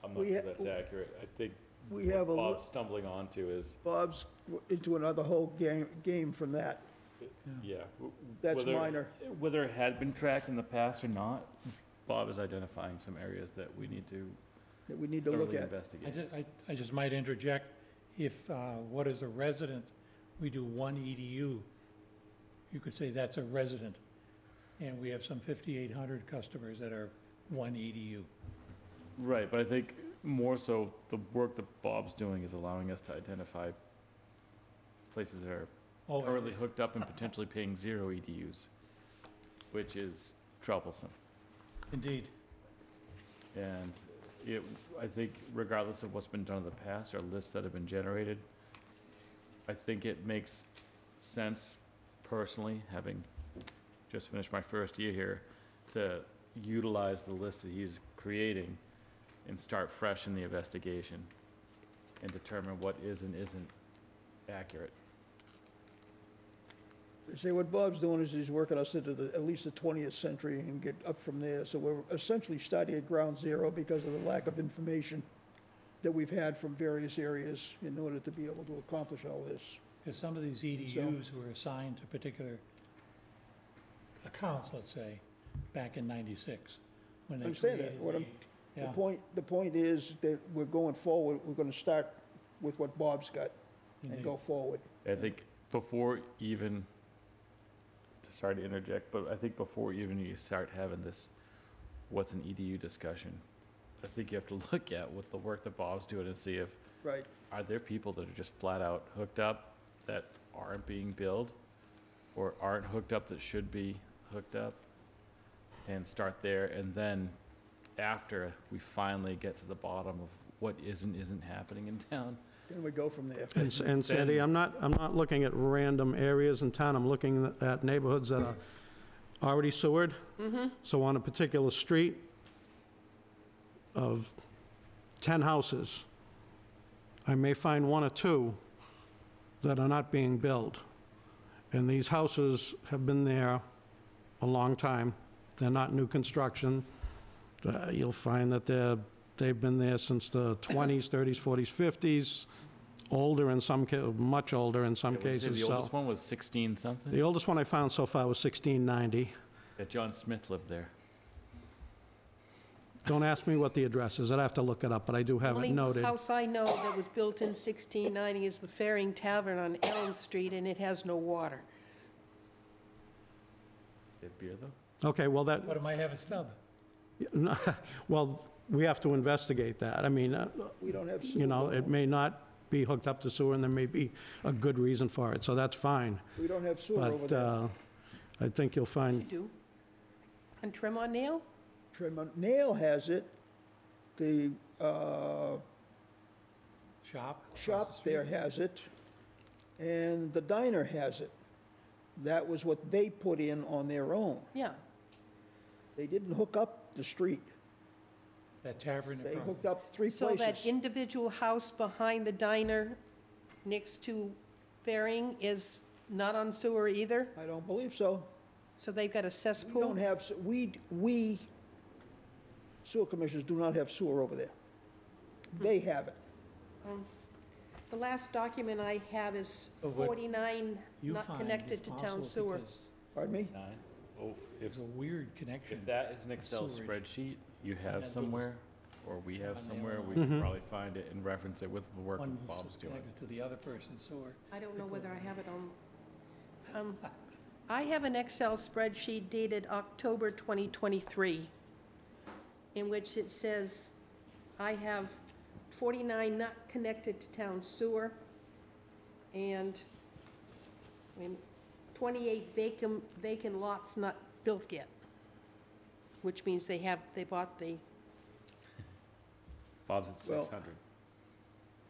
S5: I'm not
S1: We
S5: sure
S1: ha-
S5: that's accurate. I think
S1: we have a,
S5: what
S1: li-
S5: Bob's stumbling onto is,
S1: Bob's into another whole game from that.
S5: yeah.
S1: That's
S5: whether-
S1: minor.
S5: Whether it had been tracked in the past or not, Bob is identifying some areas that we need to
S1: That we need to look
S5: thoroughly
S1: at.
S5: investigate.
S3: I just might interject, if what is a resident, we do one EDU, you could say that's a resident, and we have some 5,800 customers that are one EDU.
S5: Right, but I think more so, the work that Bob's doing is allowing us to identify places that are
S3: Oh,
S5: currently hooked up and potentially paying 0 EDUs, which is troublesome.
S3: indeed.
S5: And I think regardless of what's been done in the past or lists that have been generated, I think it makes sense personally, having just finished my first year here, to utilize the list that he's creating and start fresh in the investigation and determine what is and isn't accurate.
S1: They say what Bob's doing is he's working us into at least the 20th century and get up from there. So we're essentially starting at ground zero because of the lack of information that we've had from various areas in order to be able to accomplish all this.
S3: Because some of these EDUs were assigned to particular accounts, let's say, back in '96, when
S1: I
S3: they
S1: understand that.
S3: created the, yeah.
S1: The point is that we're going forward, we're gonna start with what Bob's got and
S3: Indeed.
S1: go forward.
S5: I think before even, sorry to interject, but I think before even you start having this, what's an EDU discussion, I think you have to look at what the work that Bob's doing and see if,
S1: Right.
S5: are there people that are just flat out hooked up that aren't being billed or aren't hooked up that should be hooked up? And start there, and then after we finally get to the bottom of what isn't happening in town.
S1: Then we go from there.
S2: And Sandy, I'm not looking at random areas in town, I'm looking at neighborhoods that are already sewered. So on a particular street of 10 houses, I may find one or two that are not being built. And these houses have been there a long time. They're not new construction. You'll find that they've been there since the 20s, 30s, 40s, 50s, older in some, much older in some
S5: Yeah, would you say
S2: cases.
S5: the
S2: So
S5: oldest one was 16 something?
S2: the oldest one I found so far was 1690.
S5: Yeah, John Smith lived there.
S2: Don't ask me what the address is, I'd have to look it up, but I do have it
S4: Only
S2: noted.
S4: house I know that was built in 1690 is the Faring Tavern on Elm Street, and it has no water.
S5: They have beer though?
S2: Okay, well, that,
S3: But it might have a stub.
S2: well, we have to investigate that. I mean,
S1: We don't have sewer.
S2: you know,
S1: though.
S2: it may not be hooked up to sewer, and there may be a good reason for it, so that's fine.
S1: We don't have sewer over
S2: But
S1: there.
S2: I think you'll
S4: You
S2: find,
S4: do? And Tremont Nail?
S1: Tremont Nail has it. The
S3: Shop?
S1: shop there has it. And the diner has it. That was what they put in on their own.
S4: Yeah.
S1: They didn't hook up the street.
S3: That tavern
S1: They
S3: across.
S1: hooked up three
S4: So that
S1: places.
S4: individual house behind the diner next to Faring is not on sewer either?
S1: I don't believe so.
S4: So they've got a
S1: We
S4: cesspool?
S1: don't have, we sewer commissioners do not have sewer over there. They have it.
S4: The last document I have is
S3: So what
S4: 49
S3: You
S4: not
S3: find
S4: connected
S3: it's
S4: to town
S3: possible
S4: sewer.
S3: because
S1: Pardon me?
S5: 9? Oh, if,
S3: There's a weird connection.
S5: if that is an Excel
S3: Sewerage.
S5: spreadsheet you
S3: then
S5: have
S3: goes
S5: somewhere, or we have
S3: on the
S5: somewhere,
S3: other
S5: we
S2: one.
S5: can probably find it and reference it with the work
S3: One's
S5: that Bob's doing.
S3: connected to the other person's sewer.
S4: I don't know whether I have it on. I have an Excel spreadsheet dated October 2023, in which it says I have 49 not connected to town sewer, and 28 vacant lots not built yet, which means they bought the,
S5: Bob's at
S1: Well-
S5: 600.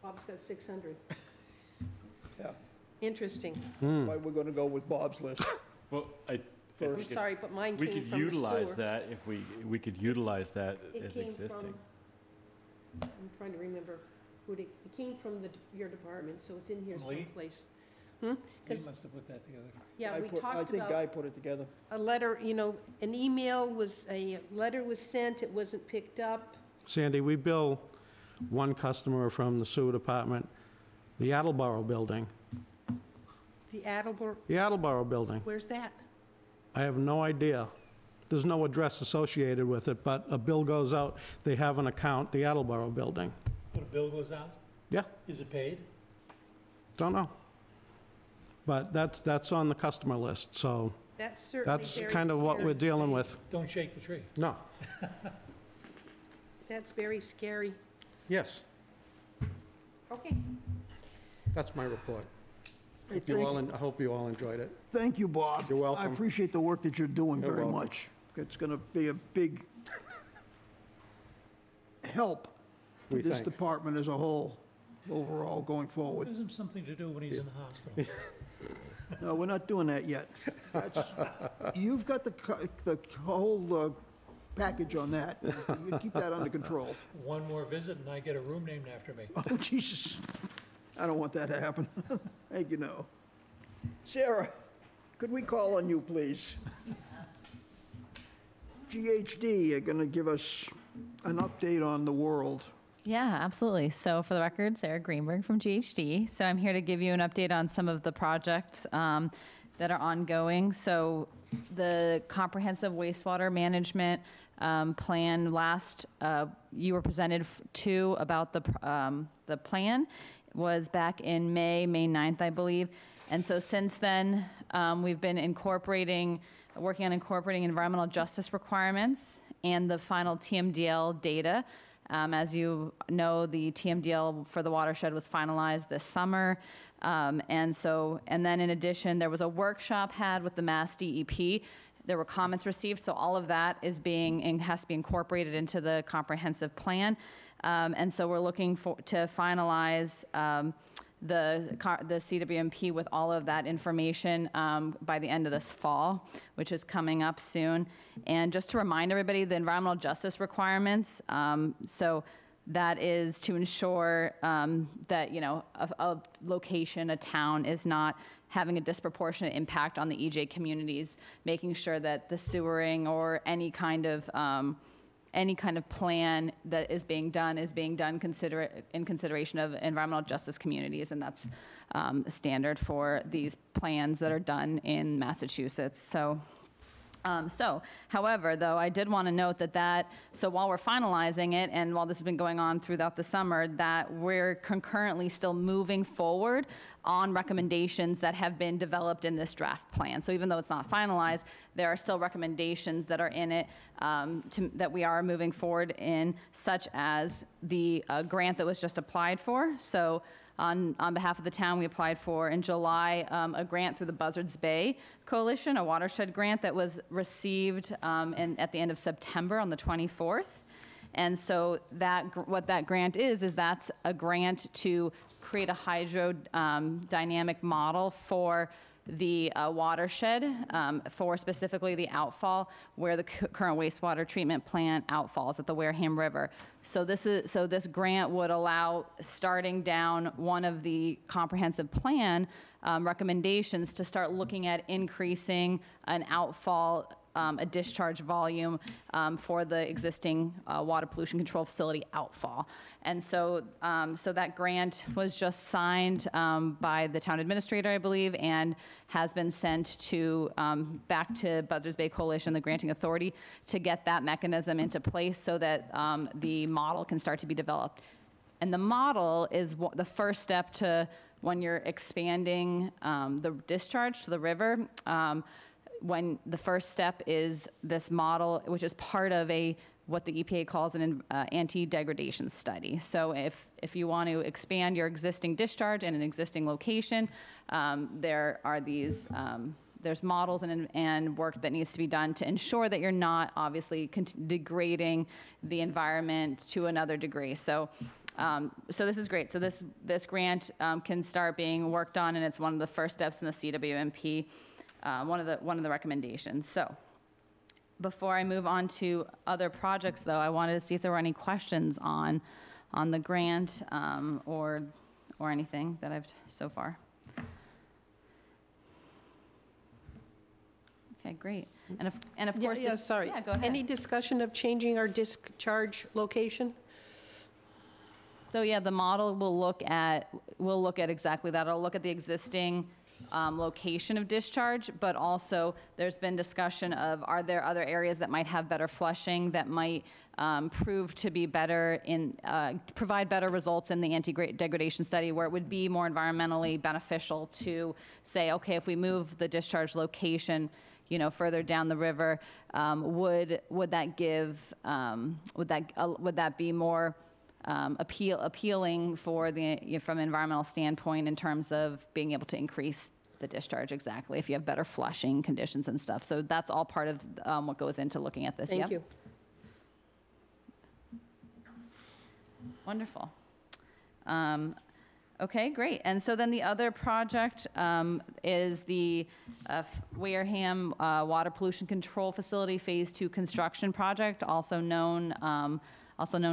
S4: Bob's got 600.
S1: Yeah.
S4: Interesting.
S1: Why we're gonna go with Bob's list.
S5: Well, I
S1: First.
S4: I'm sorry, but mine
S5: we
S4: came
S5: could
S4: from the
S5: utilize
S4: sewer.
S5: that if we could utilize that
S4: It
S5: as
S4: came
S5: existing.
S4: from, I'm trying to remember who it came from your department, so it's in here
S3: Lee?
S4: someplace.
S3: You
S4: 'Cause-
S3: must have put that together.
S4: Yeah, we
S1: I
S4: talked
S1: think Guy
S4: about
S1: put it together.
S4: a letter, a letter was sent, it wasn't picked up.
S2: Sandy, we bill one customer from the sewer department, the Attleboro building.
S4: The Attleboro,
S2: The Attleboro building.
S4: where's that?
S2: I have no idea. There's no address associated with it, but a bill goes out, they have an account, the Attleboro building.
S3: When a bill goes out,
S2: Yeah,
S3: is it paid?
S2: don't know. But that's on the customer list, so
S4: That's certainly
S2: that's
S4: very
S2: kind of what we're
S4: scary.
S2: dealing with.
S3: Don't shake the tree.
S2: No.
S4: That's very scary.
S2: Yes,
S4: Okay,
S2: that's my report.
S1: Hey,
S2: I hope you all enjoyed it.
S1: Thank you, Bob.
S2: You're welcome.
S1: I appreciate the work that you're doing
S2: You're
S1: very
S2: welcome.
S1: much. It's gonna be a big help to
S2: We
S1: this
S2: think.
S1: department as a whole, overall, going forward.
S3: Gives him something to do when he's in the hospital.
S1: No, we're not doing that yet. That's- You've got the whole package on that. You keep that under control.
S3: One more visit and I get a room named after me.
S1: Oh, Jesus. I don't want that to happen. Thank you, no. Sarah, could we call on you, please? GHD are going to give us an update on the world.
S6: Yeah, absolutely. So for the record, Sarah Greenberg from GHD. So I'm here to give you an update on some of the projects that are ongoing. So the comprehensive wastewater management plan last, you were presented to about the plan was back in May 9th, I believe. And so since then, we've been working on incorporating environmental justice requirements and the final TMDL data. As you know, the TMDL for the watershed was finalized this summer. And then in addition, there was a workshop had with the Mass DEP. There were comments received, so all of that has to be incorporated into the comprehensive plan. And so we're looking to finalize the CWMP with all of that information by the end of this fall, which is coming up soon. And just to remind everybody, the environmental justice requirements, so that is to ensure that, a location, a town is not having a disproportionate impact on the EJ communities, making sure that the sewering or any kind of plan that is being done in consideration of environmental justice communities, and that's standard for these plans that are done in Massachusetts. However, though, I did want to note so while we're finalizing it, and while this has been going on throughout the summer, that we're concurrently still moving forward on recommendations that have been developed in this draft plan. So even though it's not finalized, there are still recommendations that are in it that we are moving forward in, such as the grant that was just applied for. So on behalf of the town, we applied for, in July, a grant through the Buzzards Bay Coalition, a watershed grant that was received at the end of September on the 24th. And so what that grant is that's a grant to create a hydrodynamic model for the watershed, for specifically the outfall where the current wastewater treatment plant outfalls at the Wareham River. So this grant would allow, starting down one of the comprehensive plan recommendations, to start looking at increasing an outfall, a discharge volume for the existing water pollution control facility outfall. And so that grant was just signed by the town administrator, I believe, and has been sent to back to Buzzards Bay Coalition, the granting authority, to get that mechanism into place so that the model can start to be developed. And the model is the first step to when you're expanding the discharge to the river. When the first step is this model, which is part of what the EPA calls an anti-degradation study. So if you want to expand your existing discharge in an existing location, there are these, there's models and work that needs to be done to ensure that you're not obviously degrading the environment to another degree. So this is great. So this grant can start being worked on, and it's one of the first steps in the CWMP. One of the recommendations. So before I move on to other projects, though, I wanted to see if there were any questions on the grant or anything that I've so far. Okay, great. And of course,
S4: sorry.
S6: Yeah, go ahead.
S4: Any discussion of changing our discharge location?
S6: So yeah, the model will look at exactly that. It'll look at the existing location of discharge, but also there's been discussion of, are there other areas that might have better flushing that might prove to be better provide better results in the anti-degradation study, where it would be more environmentally beneficial to say, okay, if we move the discharge location, further down the river, would that be more appealing from an environmental standpoint in terms of being able to increase the discharge exactly if you have better flushing conditions and stuff. So that's all part of what goes into looking at this.
S4: Thank you.
S6: Wonderful. Okay, great. And so then the other project is the Wareham Water Pollution Control Facility Phase 2 construction project, also known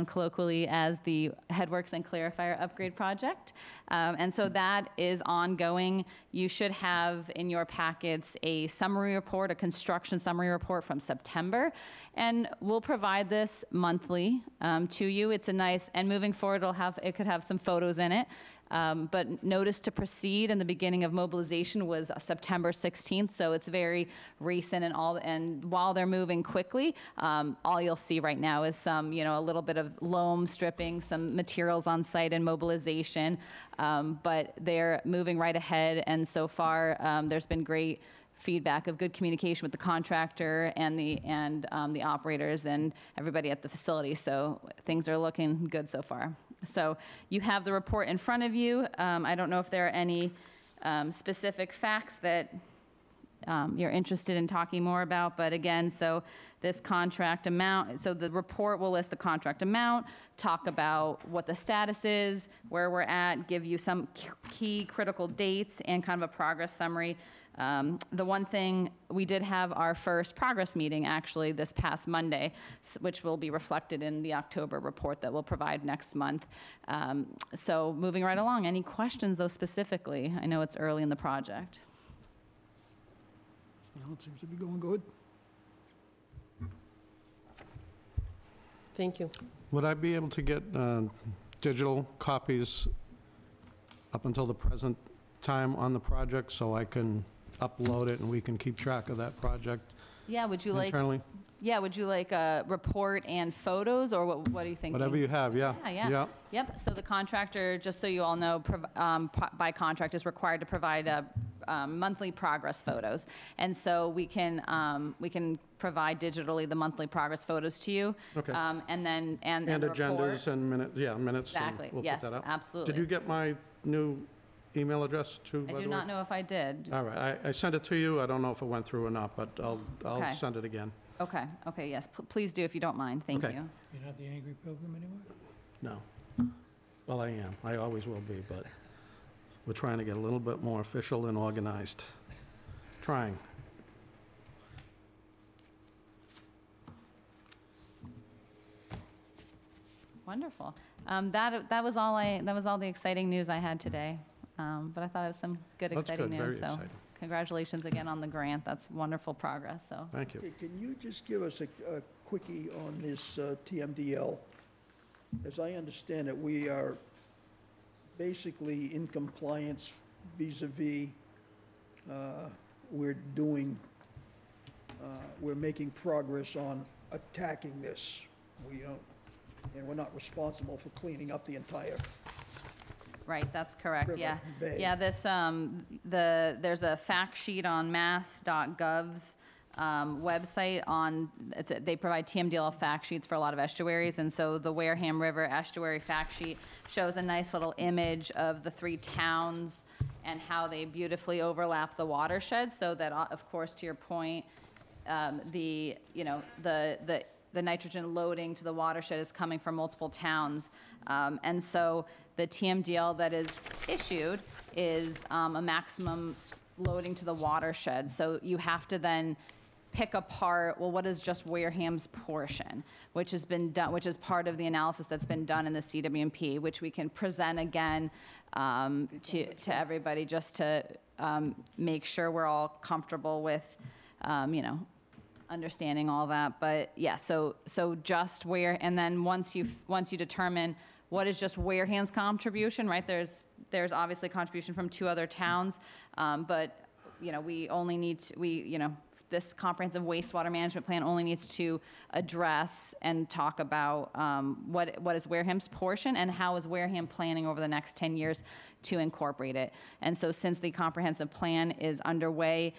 S6: colloquially as the Headworks and Clarifier Upgrade Project. And so that is ongoing. You should have in your packets a summary report, a construction summary report from September. And we'll provide this monthly to you. It's a nice, and moving forward, it could have some photos in it. But notice to proceed and the beginning of mobilization was September 16th, so it's very recent and while they're moving quickly, all you'll see right now is some, a little bit of loam stripping, some materials on site and mobilization, but they're moving right ahead, and so far there's been great feedback of good communication with the contractor and the operators and everybody at the facility. So things are looking good so far. So you have the report in front of you. I don't know if there are any specific facts that you're interested in talking more about, but again, so this contract amount, so the report will list the contract amount, talk about what the status is, where we're at, give you some key critical dates and kind of a progress summary. The one thing, we did have our first progress meeting actually this past Monday, which will be reflected in the October report that we'll provide next month. So moving right along, any questions though specifically? I know it's early in the project.
S1: No, it seems to be going good.
S4: Thank you.
S2: Would I be able to get digital copies up until the present time on the project so I can upload it and we can keep track of that project
S6: Yeah, would you like,
S2: internally?
S6: would you like a report and photos, or what are you thinking?
S2: Whatever you have, yeah.
S6: Yeah. Yep, so the contractor, just so you all know, by contract is required to provide monthly progress photos. And so we can provide digitally the monthly progress photos to you.
S2: Okay.
S6: And then,
S2: And
S6: the
S2: agendas
S6: report.
S2: and minutes, minutes. and
S6: Exactly,
S2: we'll put
S6: yes,
S2: that up.
S6: absolutely.
S2: Did you get my new email address too, by
S6: I
S2: the
S6: do
S2: way?
S6: not know if I did.
S2: All right, I sent it to you. I don't know if it went through or not, but I'll
S6: Okay.
S2: send it again.
S6: Okay, yes, please do if you don't mind, thank
S2: Okay.
S6: you.
S3: You're not the Angry Pilgrim anymore?
S2: No. Well, I am. I always will be, but we're trying to get a little bit more official and organized. Trying.
S6: Wonderful. That was all the exciting news I had today. But I thought it was some good,
S2: That's
S6: exciting
S2: good, very
S6: news. So
S2: exciting.
S6: congratulations again on the grant. That's wonderful progress, so.
S2: Thank you.
S1: Okay, can you just give us a quickie on this TMDL? As I understand it, we are basically in compliance vis-à-vis, we're making progress on attacking this. And we're not responsible for cleaning up the entire
S6: Right, that's correct,
S1: river
S6: yeah.
S1: bay.
S6: Yeah, there's a fact sheet on mass.gov's website they provide TMDL fact sheets for a lot of estuaries, and so the Wareham River estuary fact sheet shows a nice little image of the 3 towns and how they beautifully overlap the watershed, so that, of course, to your point, the nitrogen loading to the watershed is coming from multiple towns. And so the TMDL that is issued is a maximum loading to the watershed. So you have to then pick apart, well, what is just Wareham's portion, which has been done, which is part of the analysis that's been done in the CWMP, which we can present again to everybody just to make sure we're all comfortable with, understanding all that. But yeah, so just and then once you determine what is just Wareham's contribution, right? There's obviously contribution from 2 other towns, but we only need to, this comprehensive wastewater management plan only needs to address and talk about what is Wareham's portion and how is Wareham planning over the next 10 years to incorporate it. And so since the comprehensive plan is underway,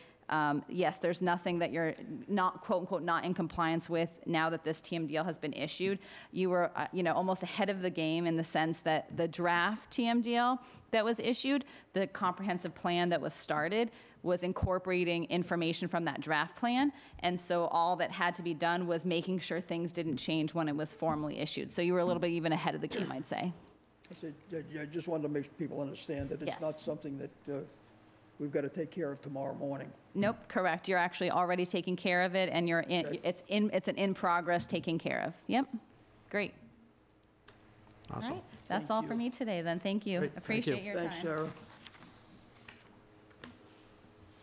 S6: yes, there's nothing that you're not, quote unquote, not in compliance with now that this TMDL has been issued. You were, almost ahead of the game in the sense that the draft TMDL that was issued, the comprehensive plan that was started, was incorporating information from that draft plan. And so all that had to be done was making sure things didn't change when it was formally issued. So you were a little bit even ahead of the game, I'd say.
S1: I just wanted to make people understand that it's
S6: Yes.
S1: not something that we've got to take care of tomorrow morning.
S6: Nope, correct. You're actually already taking care of it, and it's an in-progress taking care of. Yep, great. All
S2: Awesome.
S6: right, that's
S1: Thank
S6: all
S1: you.
S6: for me today then. Thank you.
S2: Great, thank
S6: Appreciate
S2: you.
S6: your time.
S1: Thanks, Sarah.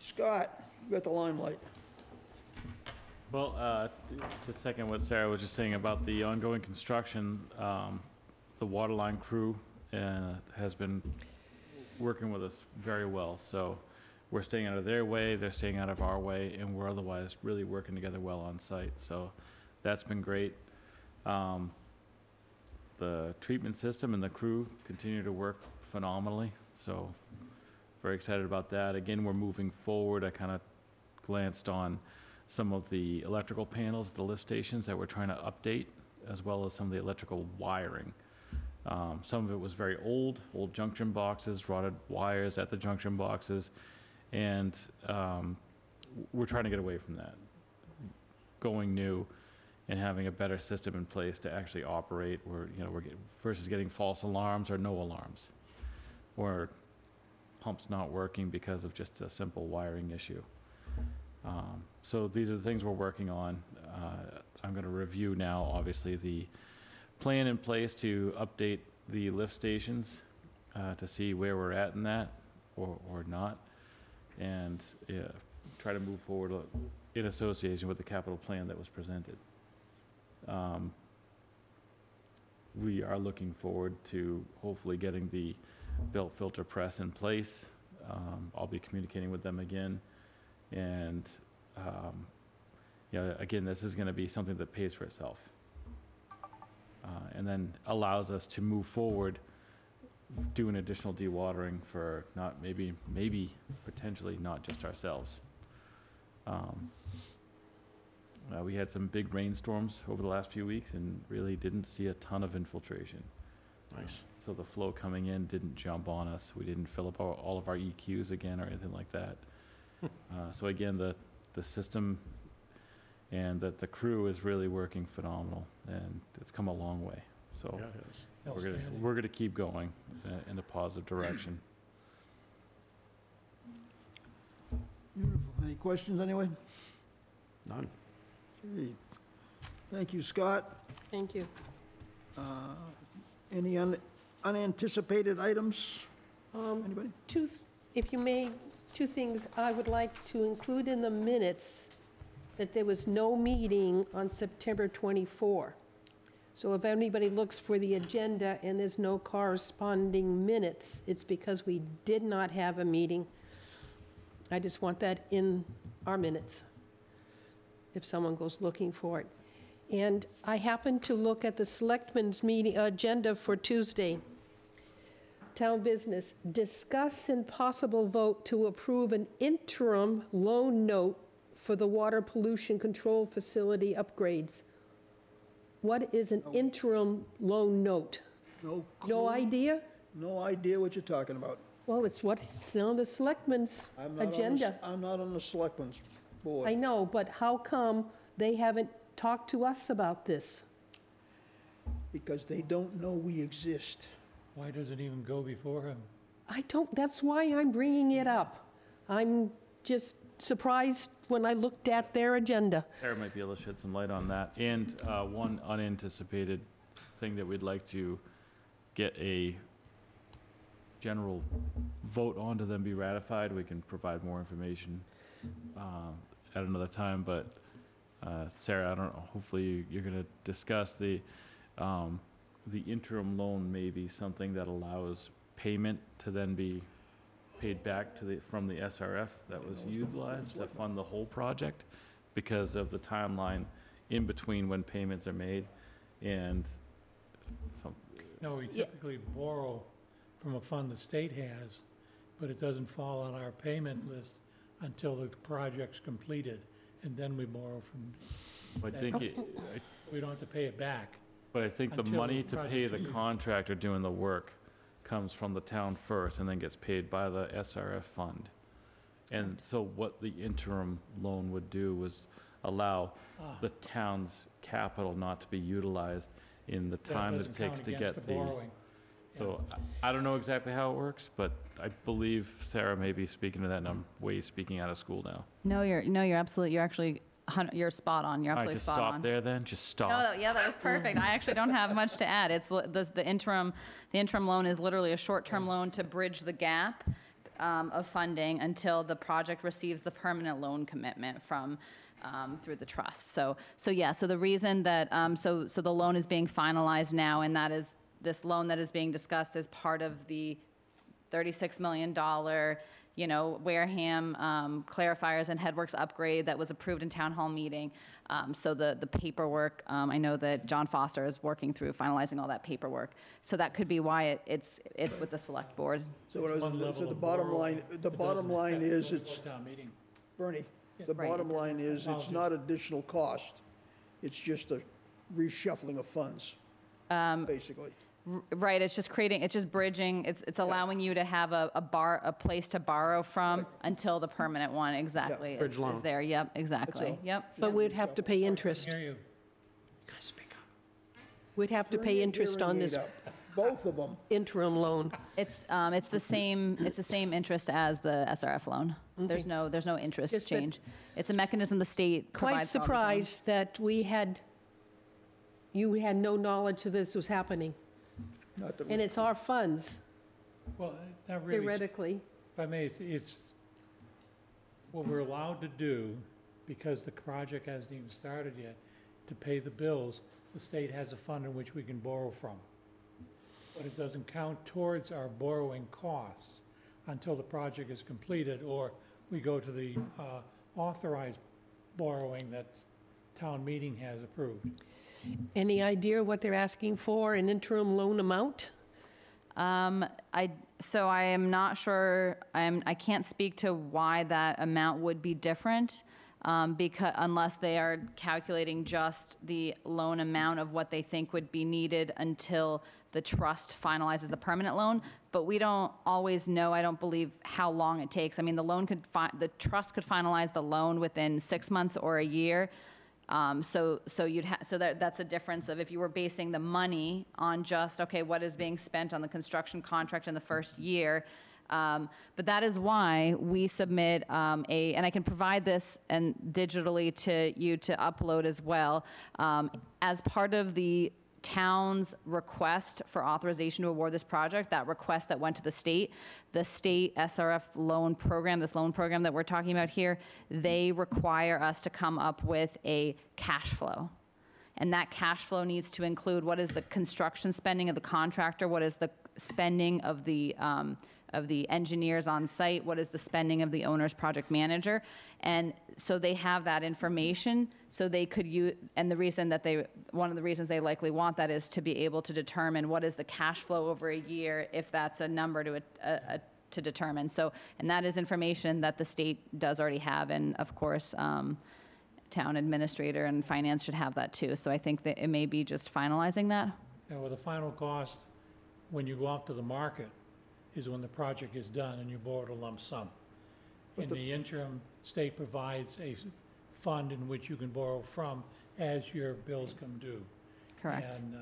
S1: Scott, you got the limelight.
S5: Well, to second what Sarah was just saying about the ongoing construction, the waterline crew has been working with us very well. So we're staying out of their way, they're staying out of our way, and we're otherwise really working together well on site. So that's been great. The treatment system and the crew continue to work phenomenally. So very excited about that. Again, we're moving forward. I kind of glanced on some of the electrical panels at the lift stations that we're trying to update, as well as some of the electrical wiring. Some of it was very old junction boxes, rotted wires at the junction boxes, and we're trying to get away from that. Going new and having a better system in place to actually operate, versus getting false alarms or no alarms, or pumps not working because of just a simple wiring issue. So these are the things we're working on. I'm going to review now, obviously, the plan in place to update the lift stations to see where we're at in that, or not, and try to move forward in association with the capital plan that was presented. We are looking forward to hopefully getting the belt filter press in place. I'll be communicating with them again, and again, this is going to be something that pays for itself, and then allows us to move forward, do an additional dewatering for not maybe potentially not just ourselves. We had some big rainstorms over the last few weeks and really didn't see a ton of infiltration.
S2: Nice.
S5: So the flow coming in didn't jump on us. We didn't fill up all of our EQs again or anything like that. So again, the system and the crew is really working phenomenal, and it's come a long way. So
S2: Yeah, it is.
S5: we're gonna keep going in a positive direction.
S1: Beautiful. Any questions, anyone?
S2: None.
S1: Okay. Thank you, Scott.
S4: Thank you.
S1: Any unanticipated items? Anybody?
S4: If you may, two things. I would like to include in the minutes that there was no meeting on September 24. So if anybody looks for the agenda and there's no corresponding minutes, it's because we did not have a meeting. I just want that in our minutes, if someone goes looking for it. And I happened to look at the Selectmen's meeting agenda for Tuesday. Town business, discuss and possible vote to approve an interim loan note for the water pollution control facility upgrades. What is an interim loan note?
S1: No
S4: No
S1: clue?
S4: idea?
S1: No idea what you're talking about.
S4: Well, it's what's on the Selectmen's
S1: I'm not on the
S4: agenda.
S1: I'm not on the selectmen's
S4: I
S1: board,
S4: know, but how come they haven't talked to us about this?
S1: because they don't know we exist.
S3: Why does it even go before him?
S4: I don't, that's why I'm bringing it up. I'm just surprised when I looked at their agenda.
S5: Sarah might be able to shed some light on that. And one unanticipated thing that we'd like to get a general vote on to then be ratified. We can provide more information at another time, but Sarah, I don't know, hopefully you're going to discuss the interim loan may be something that allows payment to then be paid back to from the SRF that was utilized to fund the whole project because of the timeline in between when payments are made and some.
S3: No, we
S6: Yeah.
S3: typically borrow from a fund the state has, but it doesn't fall on our payment list until the project's completed, and then we borrow from,
S5: I think
S3: we don't have to pay it back.
S5: but I think the
S3: Until the
S5: money to pay
S3: project
S5: the
S3: is-
S5: contractor doing the work comes from the town first and then gets paid by the SRF fund. And so what the interim loan would do was allow the town's capital not to be utilized in the time that it takes to get the.
S3: borrowing.
S5: So I don't know exactly how it works, but I believe Sarah may be speaking to that, and I'm way speaking out of school now.
S6: No, you're absolutely, you're actually, you're spot on. You're
S5: All right,
S6: absolutely
S5: just
S6: spot
S5: stop
S6: on.
S5: there then, just stop.
S6: Yeah, that was perfect. I actually don't have much to add. It's the interim loan is literally a short-term loan to bridge the gap of funding until the project receives the permanent loan commitment from through the trust. So the reason that so the loan is being finalized now, and that is this loan that is being discussed as part of the $36 million, you know, Wareham clarifiers and headworks upgrade that was approved in town hall meeting. So the paperwork, I know that John Foster is working through finalizing all that paperwork. So that could be why it's with the select board.
S1: So what I
S3: One
S1: was,
S3: level
S1: so the
S3: of
S1: bottom
S3: borrow
S1: line, the
S3: that
S1: bottom
S3: doesn't
S1: line
S3: affect
S1: is,
S3: what
S1: it's,
S3: town meeting.
S1: Bernie, the
S6: Right.
S1: bottom line is, it's not additional cost. It's just a reshuffling of funds, basically.
S6: Right, it's just bridging, it's allowing you to have a place to borrow from until the permanent one, exactly,
S2: Bridge
S6: is
S2: loan.
S6: there, yep, exactly,
S1: all.
S6: yep.
S4: But we'd have to pay interest.
S3: Hear you.
S4: We'd have to
S1: Turn
S4: pay
S1: your
S4: interest on
S1: hearing
S4: this
S1: aid up. Both of them.
S4: interim loan.
S6: It's the same interest as the SRF loan. There's no interest
S4: Just that-
S6: change. It's a mechanism the state
S4: Quite
S6: provides for all these loans.
S4: surprised that you had no knowledge that this was happening.
S1: Not that
S4: And it's our funds,
S3: Well, not really.
S4: theoretically.
S3: If I may, it's what we're allowed to do, because the project hasn't even started yet, to pay the bills, the state has a fund in which we can borrow from. But it doesn't count towards our borrowing costs until the project is completed, or we go to the authorized borrowing that town meeting has approved.
S4: Any idea what they're asking for, an interim loan amount?
S6: So I am not sure, I can't speak to why that amount would be different, because, unless they are calculating just the loan amount of what they think would be needed until the trust finalizes the permanent loan. But we don't always know, I don't believe, how long it takes. I mean, the trust could finalize the loan within 6 months or a year. So that's a difference of if you were basing the money on just, okay, what is being spent on the construction contract in the first year. But that is why we submit and I can provide this and digitally to you to upload as well. As part of the town's request for authorization to award this project, that request that went to the state SRF loan program, this loan program that we're talking about here, they require us to come up with a cash flow. And that cash flow needs to include what is the construction spending of the contractor, what is the spending of the engineers on site, what is the spending of the owner's project manager. And so they have that information, so they could use, and one of the reasons they likely want that is to be able to determine what is the cash flow over a year, if that's a number to determine. So, and that is information that the state does already have, and of course, town administrator and finance should have that too. So I think that it may be just finalizing that.
S3: Now, with the final cost, when you go out to the market, is when the project is done and you borrow a lump sum. In the interim, state provides a fund in which you can borrow from as your bills come due.
S6: Correct.
S3: And,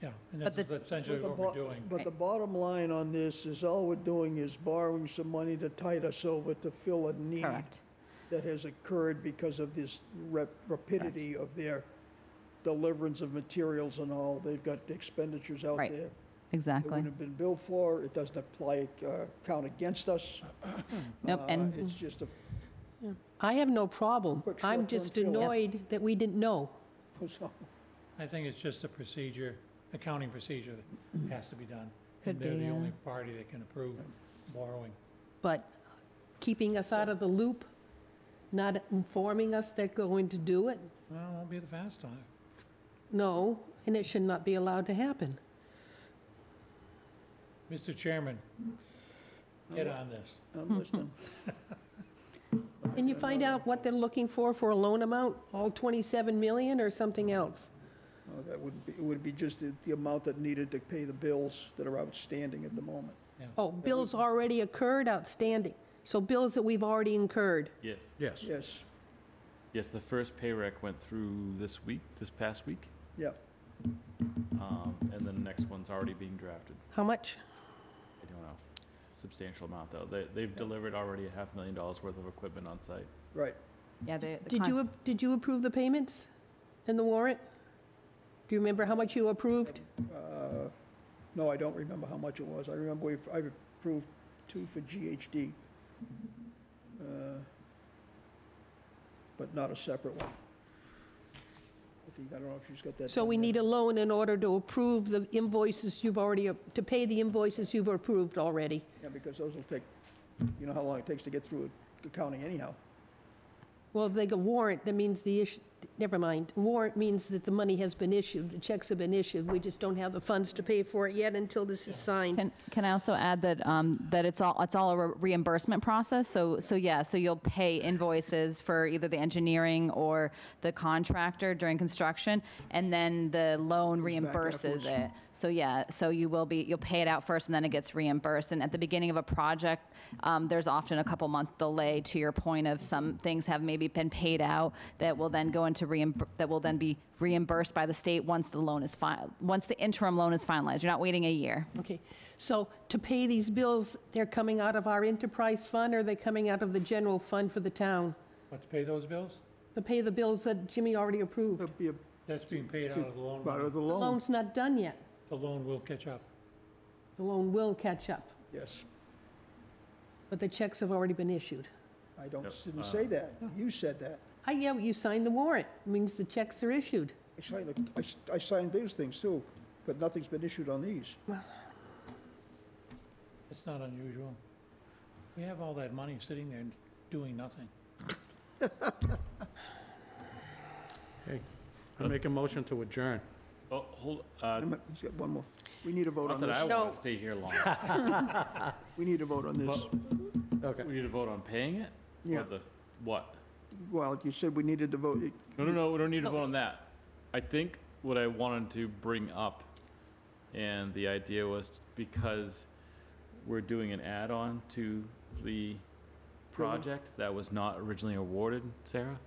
S3: yeah, and
S6: But
S3: that's essentially what we're doing.
S1: But the bottom line on this is all we're doing is borrowing some money to tide us over to fill a need
S6: Correct.
S1: that has occurred because of this rapidity of their deliverance of materials and all. They've got expenditures out
S6: Right.
S1: there. It
S6: Exactly.
S1: wouldn't have been billed for, it doesn't apply, count against us.
S6: Nope, and
S1: It's just a,
S4: I have no problem.
S1: Quick
S4: I'm
S1: short-term
S4: just
S1: fill.
S4: annoyed that we didn't know.
S1: so,
S3: I think it's just a procedure, accounting procedure that has to be done.
S6: Could
S3: And they're
S6: be,
S3: the
S6: yeah.
S3: only party that can approve borrowing.
S4: But keeping us out of the loop, not informing us they're going to do it,
S3: Well, it won't be the fast time.
S4: no, and it should not be allowed to happen.
S3: Mr. Chairman, get on this.
S1: I'm listening.
S4: Can you find out what they're looking for a loan amount? All 27 million or something else?
S1: No, that wouldn't be, it would be just the amount that needed to pay the bills that are outstanding at the moment.
S4: Oh, bills already occurred, outstanding. So bills that we've already incurred.
S5: Yes.
S2: Yes.
S1: Yes,
S5: Yes, the first pay rec went through this past week,
S1: yeah.
S5: and the next one's already being drafted.
S4: How much?
S5: I don't know, substantial amount though. They've delivered already $500,000 worth of equipment on site.
S1: Right.
S6: yeah,
S4: Did you approve the payments in the warrant? Do you remember how much you approved?
S1: No, I don't remember how much it was. I remember I approved 2 for GHD, but not a separate one. think, I don't know if she's got that.
S4: So
S1: down
S4: we
S1: there.
S4: need a loan in order to approve the invoices you've already, to pay the invoices you've approved already.
S1: Yeah, because those will take, you know how long it takes to get through accounting anyhow.
S4: Well, if they go warrant, that means the issue, never mind. Warrant means that the money has been issued, the checks have been issued. We just don't have the funds to pay for it yet until this is signed.
S6: Can I also add that, that it's all a reimbursement process? So you'll pay invoices for either the engineering or the contractor during construction, and then the loan
S1: Goes back
S6: reimburses
S1: afterwards.
S6: it. So you'll pay it out first, and then it gets reimbursed. And at the beginning of a project, there's often a couple month delay, to your point of some things have maybe been paid out that will then go into that will then be reimbursed by the state once the loan is filed, once the interim loan is finalized. You're not waiting a year.
S4: Okay, so to pay these bills, they're coming out of our enterprise fund, or are they coming out of the general fund for the town?
S3: What, to pay those bills?
S4: To pay the bills that Jimmy already approved?
S1: It'll be a
S3: That's being paid out of the loan.
S1: part
S3: money.
S1: of the
S4: The
S1: loan,
S4: loan's not done yet.
S3: The loan will catch up.
S4: The loan will catch up,
S1: yes.
S4: but the checks have already been issued.
S1: I didn't say that. You said that.
S4: Yeah, you signed the warrant, means the checks are issued.
S1: I signed those things too, but nothing's been issued on these.
S3: It's not unusual. We have all that money sitting there and doing nothing.
S2: Okay. I make a motion to adjourn.
S5: Oh, hold,
S1: He's got one more. We need a vote
S5: not
S1: on
S5: that I
S1: this.
S4: No.
S5: want to stay here long.
S1: We need a vote on this.
S5: Well,
S2: Okay.
S5: we need to vote on paying it? Or
S1: Yeah.
S5: the, what?
S1: Well, you said we needed to vote.
S5: No, we don't need to vote on that. I think what I wanted to bring up, and the idea was because we're doing an add-on to the project that was not originally awarded, Sarah?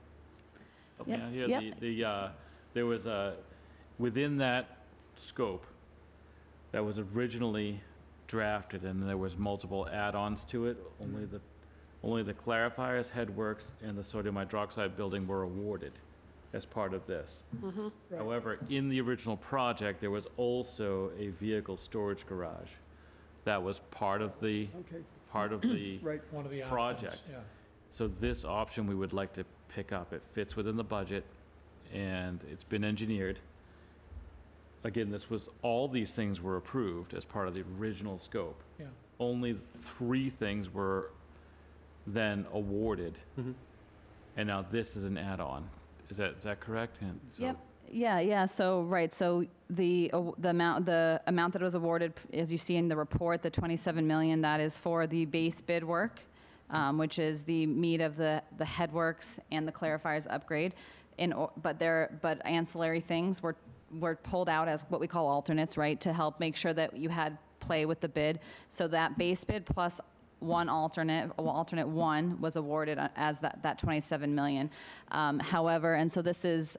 S5: Help me
S6: Yep,
S5: out here.
S6: yep.
S5: There was a, within that scope that was originally drafted, and there was multiple add-ons to it, only the clarifiers, headworks, and the sodium hydroxide building were awarded as part of this.
S1: Right.
S5: However, in the original project, there was also a vehicle storage garage that was part of the,
S1: Okay, right.
S3: One of the options,
S5: Project.
S3: yeah.
S5: so this option we would like to pick up. It fits within the budget, and it's been engineered. Again, all these things were approved as part of the original scope.
S3: Yeah.
S5: Only 3 things were then awarded,
S2: Mhm.
S5: and now this is an add-on. Is that correct? And so-
S6: Yep. Yeah. So, right, so the amount that was awarded, as you see in the report, the 27 million, that is for the base bid work, which is the meat of the headworks and the clarifiers upgrade. But ancillary things were pulled out as what we call alternates, right, to help make sure that you had play with the bid. So that base bid plus one alternate one was awarded as that 27 million. However, and so this is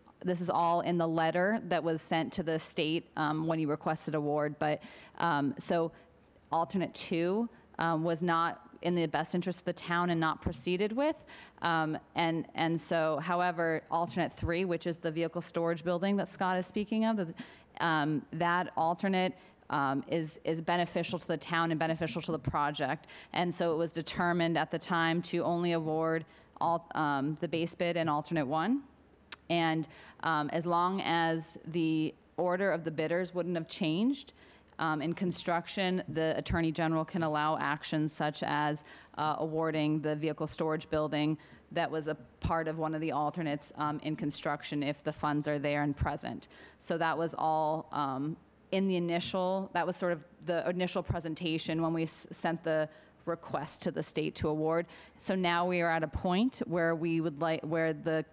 S6: all in the letter that was sent to the state when you requested award. But so alternate 2 was not in the best interest of the town and not proceeded with. And so, however, alternate 3, which is the vehicle storage building that Scott is speaking of, that alternate is beneficial to the town and beneficial to the project. And so it was determined at the time to only award the base bid and alternate 1. And as long as the order of the bidders wouldn't have changed, in construction, the Attorney General can allow actions such as awarding the vehicle storage building that was a part of one of the alternates in construction if the funds are there and present. So that was all that was sort of the initial presentation when we sent the request to the state to award. So now we are at a point where where the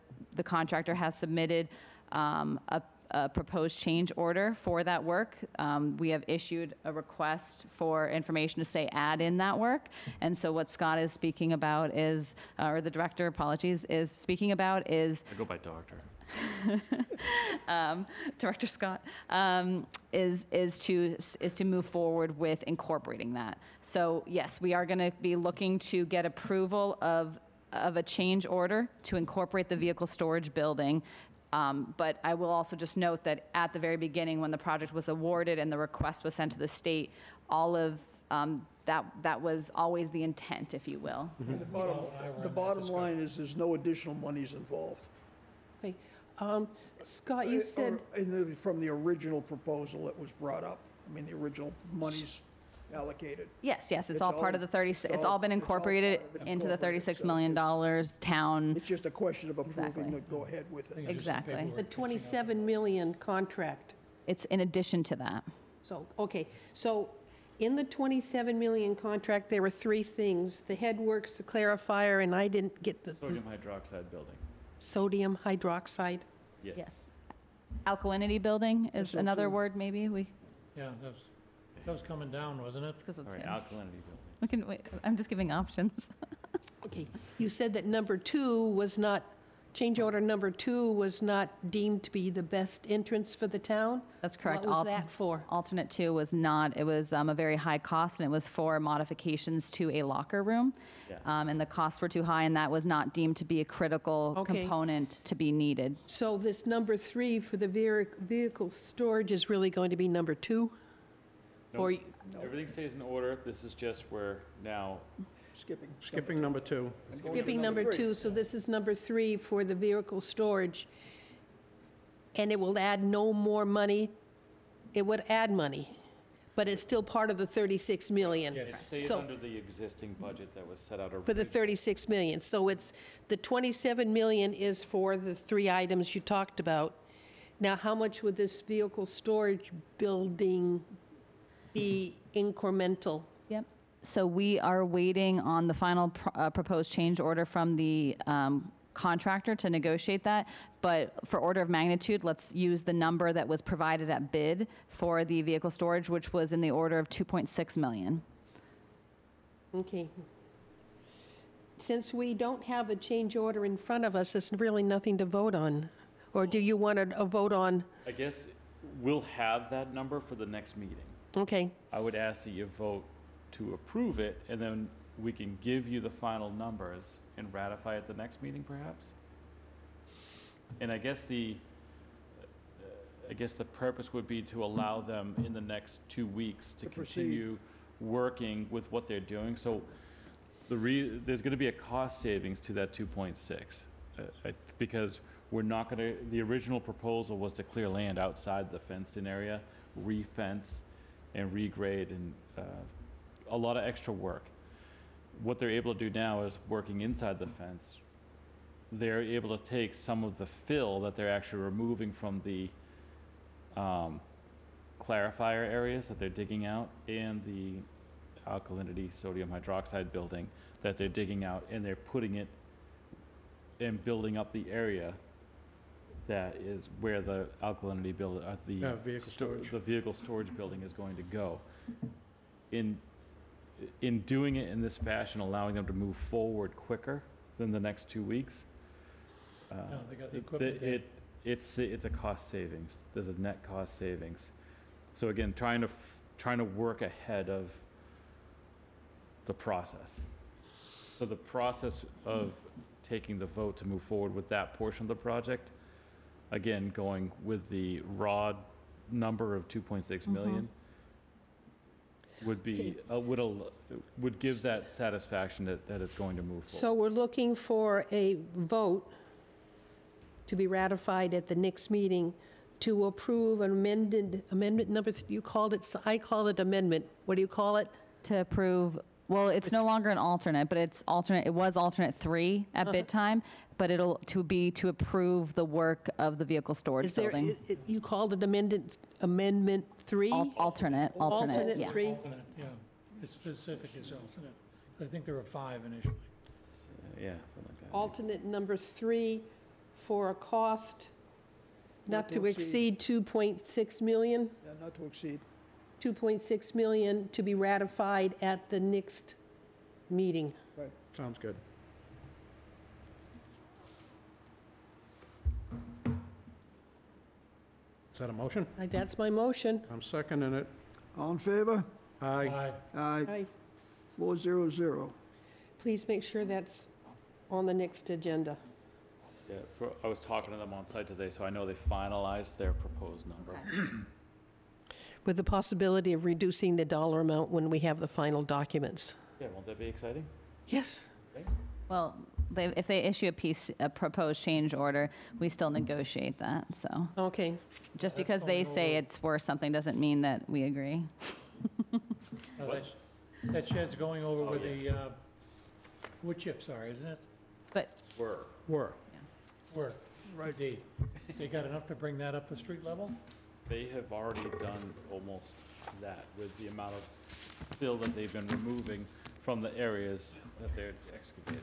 S6: contractor has submitted a proposed change order for that work. We have issued a request for information to say add in that work. And so what Scott is speaking about is, or the director, apologies, is speaking about is
S5: I go by doctor.
S6: Director Scott, is to move forward with incorporating that. So yes, we are going to be looking to get approval of a change order to incorporate the vehicle storage building. But I will also just note that at the very beginning, when the project was awarded and the request was sent to the state, all of that was always the intent, if you will.
S1: And the bottom line is there's no additional monies involved.
S4: Okay. Scott, you said,
S1: From the original proposal that was brought up, I mean, the original monies allocated.
S6: Yes, it's
S1: It's
S6: all part of
S1: all-
S6: the 36, it's
S1: it's
S6: all
S1: all-
S6: been
S1: it's all
S6: incorporated
S1: part of the
S6: into the
S1: incorporated,
S6: $36 million town.
S1: It's just a question of approving
S6: Exactly.
S1: to go ahead with it.
S6: Exactly.
S4: the 27 million contract.
S6: It's in addition to that.
S4: So, okay, so in the 27 million contract, there were three things: the headworks, the clarifier, and I didn't get the
S5: Sodium hydroxide building.
S4: sodium hydroxide.
S6: Yes. Alkalinity building is
S1: SO2.
S6: another word, maybe,
S3: Yeah, that was coming down, wasn't it?
S6: because it's,
S5: All right,
S6: yeah.
S5: alkalinity building.
S6: We can, wait, I'm just giving options.
S4: Okay, you said that number 2 was not, change order number 2 was not deemed to be the best entrance for the town?
S6: That's correct.
S4: What was that for?
S6: Alternate 2 was not, it was a very high cost, and it was for modifications to a locker room.
S5: Yeah.
S6: And the costs were too high, and that was not deemed to be a critical
S4: Okay.
S6: component to be needed.
S4: So this number 3 for the vehicle storage is really going to be number 2?
S5: Nope.
S4: Or,
S5: Everything stays in order. This is just where now,
S2: Skipping number 2.
S1: And going to
S4: skipping number
S1: 3.
S4: 2, so this is number 3 for the vehicle storage. And it will add no more money? It would add money, but it's still part of the 36 million?
S3: Yeah.
S5: it stays
S4: So-
S5: under the existing budget that was set out.
S4: For the
S5: originally.
S4: 36 million. So it's, the 27 million is for the 3 items you talked about. Now, how much would this vehicle storage building be incremental?
S6: Yep. So we are waiting on the final proposed change order from the contractor to negotiate that. But for order of magnitude, let's use the number that was provided at bid for the vehicle storage, which was in the order of 2.6 million.
S4: Okay. Since we don't have a change order in front of us, there's really nothing to vote on. Or do you want a vote on,
S5: I guess we'll have that number for the next meeting.
S4: okay,
S5: I would ask that you vote to approve it, and then we can give you the final numbers and ratify at the next meeting, perhaps? And I guess the purpose would be to allow them in the next 2 weeks to
S1: To proceed.
S5: continue working with what they're doing. So there's gonna be a cost savings to that 2.6, because we're not gonna, the original proposal was to clear land outside the fenced-in area, re-fence and regrade, and a lot of extra work. What they're able to do now is working inside the fence. They're able to take some of the fill that they're actually removing from the clarifier areas that they're digging out, and the alkalinity sodium hydroxide building that they're digging out, and they're putting it and building up the area that is where the alkalinity build,
S2: Vehicle storage.
S5: the vehicle storage building is going to go. In doing it in this fashion, allowing them to move forward quicker than the next 2 weeks,
S3: No, they got the equipment there.
S5: it's a cost savings. There's a net cost savings. So again, trying to work ahead of the process. So the process of taking the vote to move forward with that portion of the project, again, going with the raw number of 2.6 million, would be, would give that satisfaction that it's going to move forward.
S4: so we're looking for a vote to be ratified at the next meeting to approve an amendment number, you called it, I call it amendment. What do you call it?
S6: To approve, well, it's no longer an alternate, but it's alternate, it was alternate 3 at bid time, but it'll to approve the work of the vehicle storage
S4: Is there,
S6: building.
S4: you called it amendment 3?
S6: Alternate,
S4: Alternate
S6: yeah.
S4: 3?
S3: Alternate, yeah. It's specific as alternate. I think there were 5 initially.
S5: Yeah, something like that.
S4: Alternate number 3 for a cost not
S1: Not to
S4: to exceed 2.6 million?
S1: Yeah, not to exceed.
S4: 2.6 million to be ratified at the next meeting.
S2: Sounds good. Is that a motion?
S4: That's my motion.
S2: I'm seconding it.
S1: All in favor?
S2: Aye.
S1: Aye.
S4: Aye.
S1: 400.
S4: Please make sure that's on the next agenda.
S5: Yeah, I was talking to them on site today, so I know they finalized their proposed number.
S4: With the possibility of reducing the dollar amount when we have the final documents.
S5: Yeah, won't that be exciting?
S4: Yes.
S6: Well, if they issue a proposed change order, we still negotiate that, so.
S4: Okay,
S6: Just
S3: That's
S6: because they
S3: going
S6: say
S3: over-
S6: it's worth something doesn't mean that we agree.
S3: Now, that shed's going over where the wood chips are, isn't it?
S6: But
S5: Were.
S2: Were.
S3: Where?
S1: Right.
S3: They got enough to bring that up to street level?
S5: They have already done almost that with the amount of fill that they've been removing from the areas that they're excavating.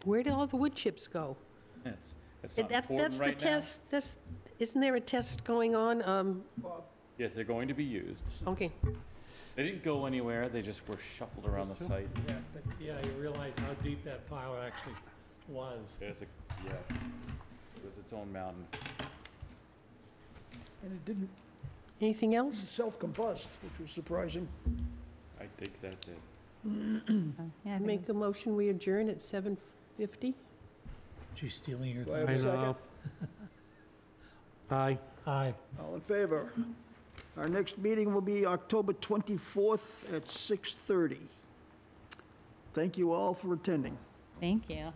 S4: where do all the wood chips go?
S5: It's not important
S4: That's the
S5: right now.
S4: test, isn't there a test going on?
S5: Yes, they're going to be used.
S4: Okay,
S5: They didn't go anywhere, they just were shuffled around the site.
S3: Yeah, but, yeah, you realize how deep that pile actually was.
S5: It's a, yeah, it was its own mountain.
S1: And it didn't
S4: anything else?
S1: self-combust, which was surprising.
S5: I think that's it.
S6: yeah, I think
S4: Make a motion, we adjourn at 7:50?
S3: She's stealing your
S1: Do I have
S2: I
S1: a second?
S2: know. Aye.
S3: Aye.
S1: All in favor? Our next meeting will be October 24th at 6:30. Thank you all for attending.
S6: thank you.